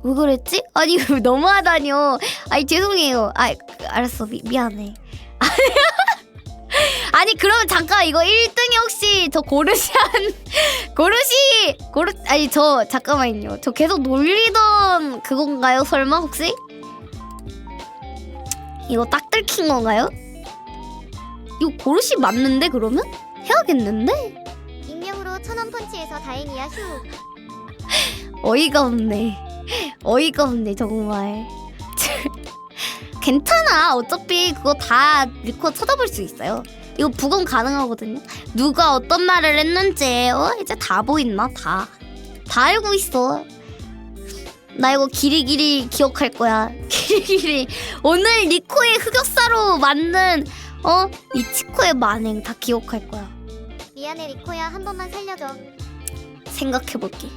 왜 그랬지? 아니 너무하다뇨. 아니 죄송해요. 알았어 미안해. 아니 그러면 잠깐 이거 1등이 혹시 저 아니 저 잠깐만요. 저 계속 놀리던 그건가요 설마 혹시? 이거 딱 들킨 건가요? 이거 고르시 맞는데 그러면? 해야겠는데? 익명으로 1000원 펀치에서 다행이야 휴. 어이가 없네 정말. 괜찮아. 어차피 그거 다 리코 찾아볼 수 있어요. 이거 부검 가능하거든요. 누가 어떤 말을 했는지 이제 다 보인다. 다 알고 있어. 나 이거 길이 기억할 거야. 길이 오늘 리코의 흑역사로 만든 이 치코의 만행 다 기억할 거야. 미안해 리코야 한 번만 살려줘. 생각해볼게.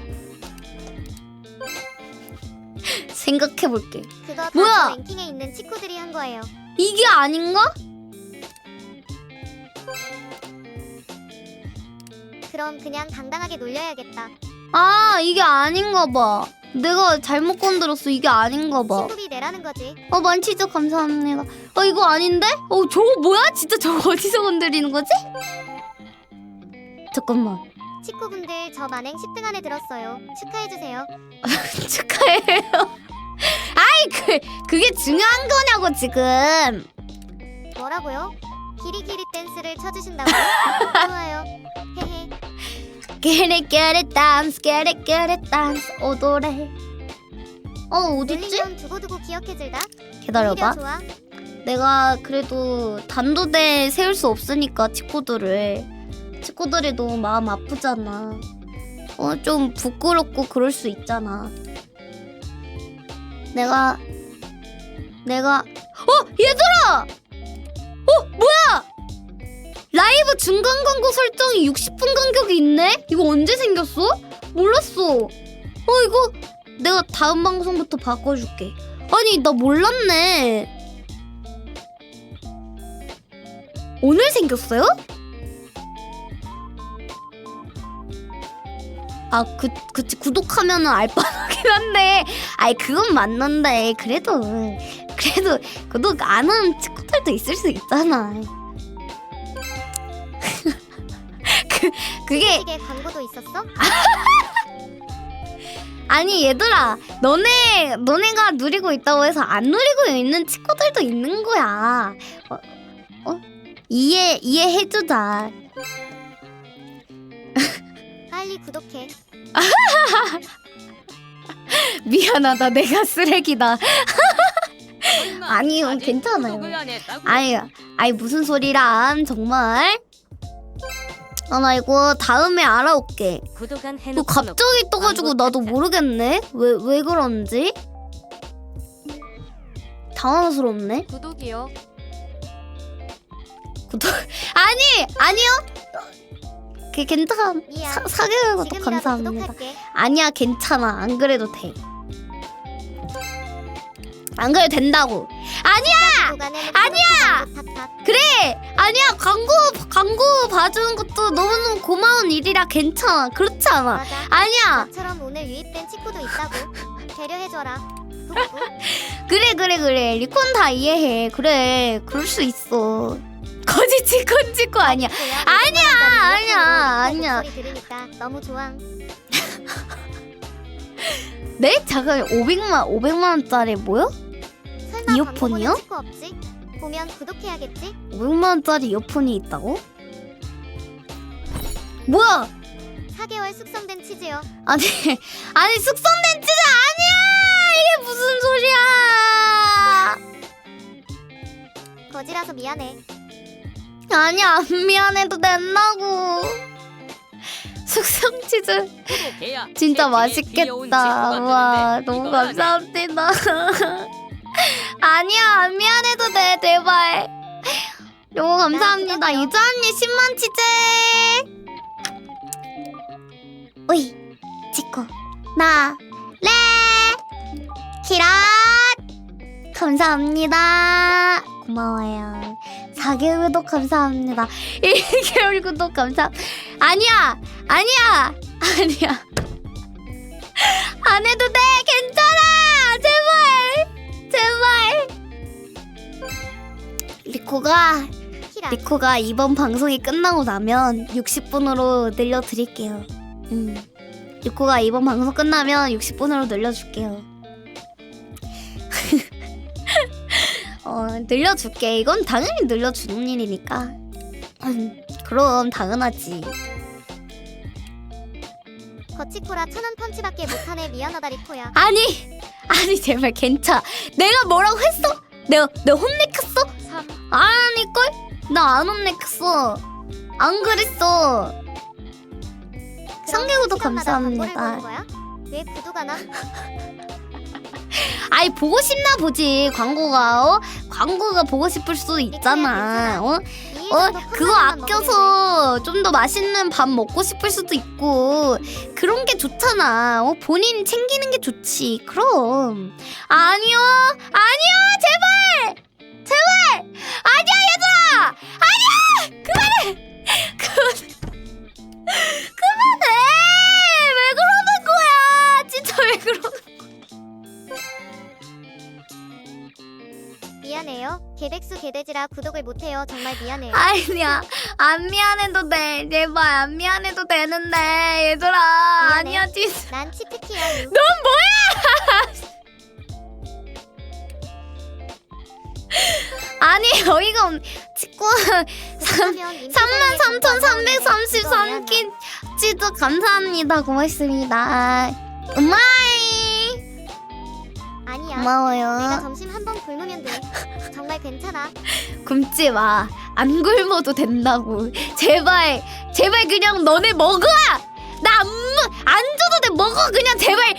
생각해볼게. 그거 다 뭐야? 저 랭킹에 있는 치코들이 한 거예요. 이게 아닌가? 그럼 그냥 당당하게 놀려야겠다. 아, 이게 아닌가 봐. 내가 잘못 건드렸어. 이게 아닌가 봐. 친구비 내라는 거지. 만치즈 감사합니다. 이거 아닌데? 저거 뭐야? 진짜 저거 어디서 건드리는 거지? 잠깐만. 치코분들 저 만행 10등 안에 들었어요. 축하해주세요. 축하해요. 그게 중요한 거냐고 지금. 뭐라고요? 기리기리 댄스를 쳐주신다고요? 좋아요. 헤헤. Get it, get it, dance, get it, get it, dance. 노래. 어딨지? 놀리면 두고두고 기억해줄다. 기다려봐. 오히려 좋아. 내가 그래도 단도대 세울 수 없으니까 치코들이 너무 마음 아프잖아. 좀 부끄럽고 그럴 수 있잖아. 내가 얘들아! 뭐야! 라이브 중간 광고 설정이 60분 간격이 있네? 이거 언제 생겼어? 몰랐어. 이거 내가 다음 방송부터 바꿔줄게. 아니 나 몰랐네. 오늘 생겼어요? 그치 구독하면은 알 뻔하긴 한데 그건 맞는데 그래도 구독 안 하는 친구들도 있을 수 있잖아. 그게 이게 광고도 있었어? 아니 얘들아 너네가 누리고 있다고 해서 안 누리고 있는 친구들도 있는 거야. 이해해주자. 빨리 구독해. 미안하다 내가 쓰레기다. 설마 아니요, 아직 괜찮아요. 구독을 안 했다고? 아이 무슨 소리람 정말. 나 이거 다음에 알아올게. 구독한 이거 해놓고 갑자기 떠가지고 광고 나도 탓. 모르겠네. 왜 그런지 당황스럽네. 구독이요. 아니요. 괜찮아. 미안. 사귀는 것도 지금이라도 감사합니다. 구독할게. 아니야 괜찮아. 안 그래도 돼. 안 그래도 된다고. 아니야. 그래. 아니야 광고 봐주는 것도 너무너무 고마운 일이라 괜찮아. 그렇지 않아. 맞아. 아니야. 나처럼 오늘 유입된 치코도 있다고. 배려해줘라. 꾹꾹. 그래. 리콘 다 이해해. 그래. 그럴 수 있어. 거짓 치코 아니야. 아니야. 목소리 들으니까 너무 좋아. 네? 잠깐 500만 원짜리 뭐요? 설마 이어폰이요? 광고 보는 치코 없지? 보면 구독해야겠지? 500만 원짜리 이어폰이 있다고? 뭐야? 4개월 숙성된 치즈요. 아니 숙성된 치즈 아니야. 이게 무슨 소리야? 거지라서 미안해. 아니야 안 미안해도 된다고. 숙성 치즈 구독해야 진짜 채팅에 귀여운 맛있겠다. 친구가 와 뜨는데 너무 이걸 안 해. 감사합니다. 아니야 안 미안해도 돼 제발. 너무 감사합니다. 그거요. 유주 언니 10만 치즈. 오이 치코 나래 키랏 감사합니다. 고마워요. 4개월 구독 감사합니다. 1개월 구독 감사. 아니야 안 해도 돼. 괜찮아. 제발 리코가 이번 방송이 끝나고 나면 60분으로 늘려드릴게요. 리코가 이번 방송 끝나면 60분으로 늘려줄게요. 늘려줄게. 이건 당연히 늘려주는 일이니까. 그럼 당연하지. 거치코라 1000원 펀치밖에 못하네. 미안하다 리코야. 아니 제발 괜찮아. 내가 뭐라고 했어? 내가 혼내켰어? 3. 아니걸? 나 안 혼내켰어. 안 그랬어. 상계 구독 감사합니다. 왜 구독 안 함? 아이 보고 싶나 보지 광고가 광고가 보고 싶을 수도 있잖아. 그거 아껴서 좀 더 맛있는 밥 먹고 싶을 수도 있고 그런 게 좋잖아. 본인 챙기는 게 좋지. 그럼 아니요 제발 아니야 얘들아 아니야 그만해 왜 그러는 거야 진짜 왜 그러는 미안해요. 개백수 개돼지라 구독을 못해요. 정말 미안해요. 아니야 안 미안해도 돼 제발 안 미안해도 되는데 얘들아 미안해. 아니야 진짜 난 치트키야. 넌 뭐야 아니 어이가 없네 치과 33,333개 찌도 감사합니다 고맙습니다 음마이 아니야. 내가 고마워요 점심 한 번 굶으면 돼. 정말 괜찮아. 굶지 마안 굶어도 된다고 제발 그냥 너네 먹어 나 안 줘도 돼 먹어 그냥 제발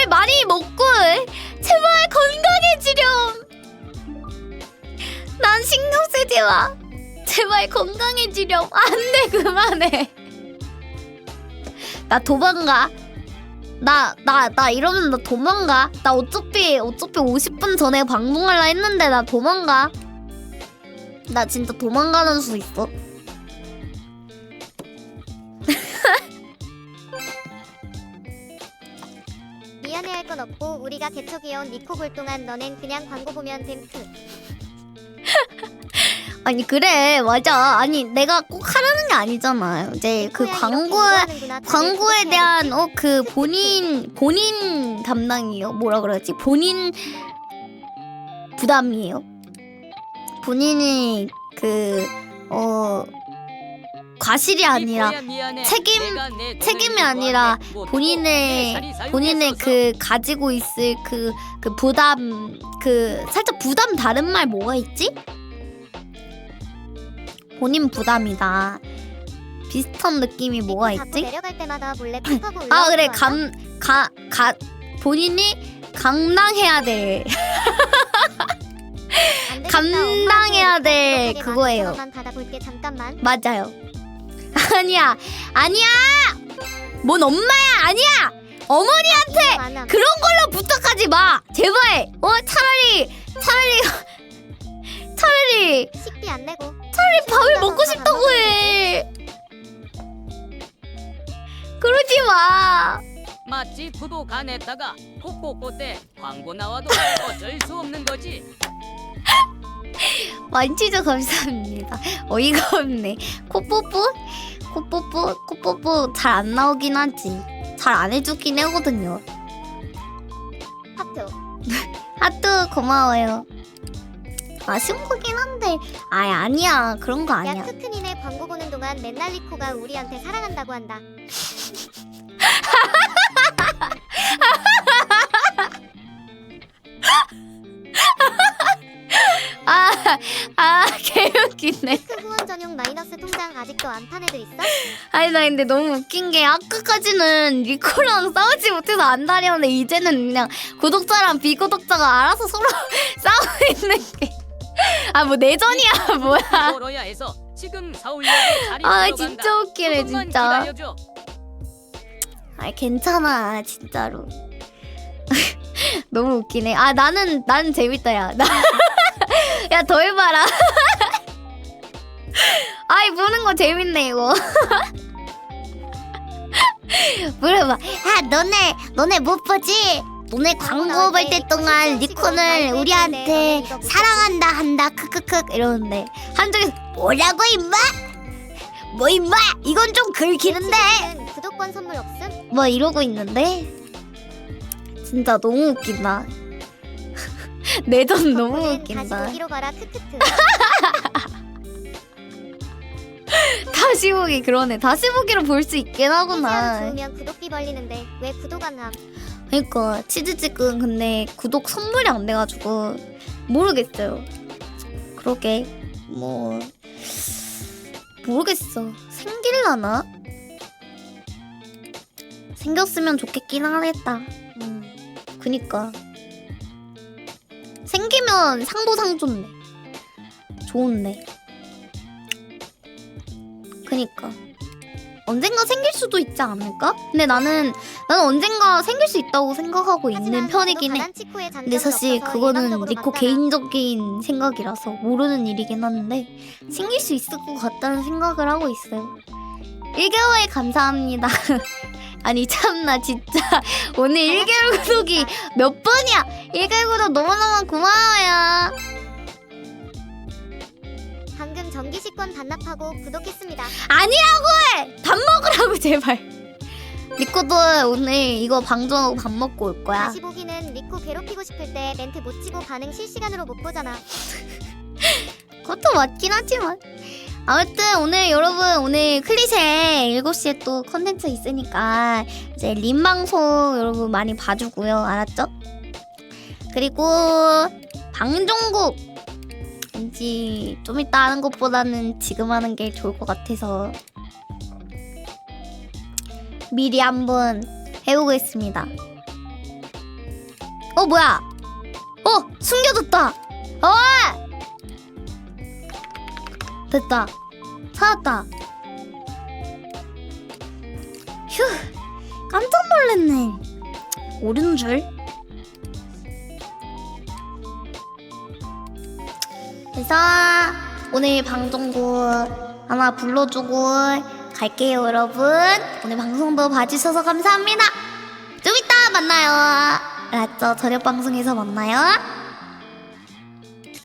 많이 먹고 제발 건강해지렴 난 신경 쓰지 마 제발 건강해지렴 안돼 그만해 나 도망가 나 이러면 나 도망가 나 어차피 50분 전에 방송하려 했는데 나 도망가 나 진짜 도망가는 수 있어 미안해할 건 없고 우리가 개척이어온 니코 볼 동안 너넨 그냥 광고 보면 됨크. 아니 그래 맞아 아니 내가 꼭 하라는 게 아니잖아 이제 그 광고에 대한 그 본인 담당이에요 뭐라 그러지 본인 부담이에요 본인이 과실이 아니라 책임이 아니라 본인의 그 가지고 있을 그 부담 살짝 부담 다른 말 뭐가 있지? 본인 부담이다. 비슷한 느낌이 뭐가 있지? 내려갈 때마다 몰래 픽하고 아 그래 본인이 감당해야 돼. 감당해야 돼 그거예요. 받아볼게 잠깐만. 맞아요. 아니야 뭔 엄마야 아니야 어머니한테 그런 걸로 부탁하지 마 제발 차라리 식비 안 내고 밥을 먹고 싶다고 해 그러지 마 마치 구독 안 했다가 콕콕콕 때 광고 나와도 어쩔 수 없는 거지. 만취자 감사합니다 어이가 없네 코뽀뽀 잘 안 나오긴 하지 잘 안 해주긴 하거든요 하트. 하트 고마워요 아쉬운 거긴 한데 아니야 그런 거 야 아니야 크크니네 광고 보는 동안 맨날 리코가 우리한테 사랑한다고 한다. 개웃기네 크 후원 전용 마이너스 통장 아직도 안 판 애들 있어? 아니 나 근데 너무 웃긴 게 아까까지는 리코랑 싸우지 못해서 안 다녔는데 이제는 그냥 구독자랑 비구독자가 알아서 서로 싸우고 있는 게 뭐 내전이야 뭐야 걸어야 해서 지금 서울역에 자리 들어간다. 진짜 웃기네 조금만 진짜 기다려줘. 괜찮아 진짜로 너무 웃기네 나는 재밌다 야 더 해봐라 보는 거 재밌네 이거 물어봐 너네 못 보지? 너네 광고 볼 때 동안 니콘을 우리한테 사랑한다 한다 크크크 이러는데 한쪽에서 뭐라고 임마? 뭐 임마? 이건 좀 긁히는데 구독권 선물 없음? 뭐 이러고 있는데 진짜 너무 웃긴다 내 돈 너무 다시 웃긴다 보기로 가라 크크크. 다시 보기 그러네 다시 보기로 볼 수 있긴 해지하루 하구나 좋으면 구독비 벌리는데 왜 구독 안 함? 그러니까 치즈찌끈 근데 구독 선물이 안 돼가지고 모르겠어요 그러게 모르겠어 생길라나? 생겼으면 좋겠긴 하겠다 그니까 생기면 상도상조인데. 좋은데. 그니까. 언젠가 생길 수도 있지 않을까? 근데 나는 언젠가 생길 수 있다고 생각하고 있는 편이긴 해. 근데 사실 그거는 리코 개인적인 생각이라서 모르는 일이긴 한데 생길 수 있을 것 같다는 생각을 하고 있어요. 1개월 감사합니다. 아니 참나 진짜 오늘 1개월 구독이 몇 번이야? 1개월 구독 너무너무 고마워요. 방금 정기식권 반납하고 구독했습니다. 아니라고 해! 밥 먹으라고 제발. 리코도 오늘 이거 방송하고 밥 먹고 올 거야. 다시 보기는 리코 괴롭히고 싶을 때 멘트 못 치고 반응 실시간으로 못 보잖아. 그것도 맞긴 하지만 아무튼 오늘 여러분 오늘 클리셰 7시에 또 컨텐츠 있으니까 이제 림 방송 여러분 많이 봐주고요. 알았죠? 그리고 방종국 왠지 좀 이따 하는 것보다는 지금 하는 게 좋을 것 같아서 미리 한번 해보겠습니다. 뭐야? 숨겨뒀다. 됐다. 찾았다. 휴, 깜짝 놀랐네. 오른 줄. 그래서 오늘 방송국 하나 불러주고 갈게요, 여러분. 오늘 방송도 봐주셔서 감사합니다. 좀 이따 만나요. 알았죠? 저녁 방송에서 만나요.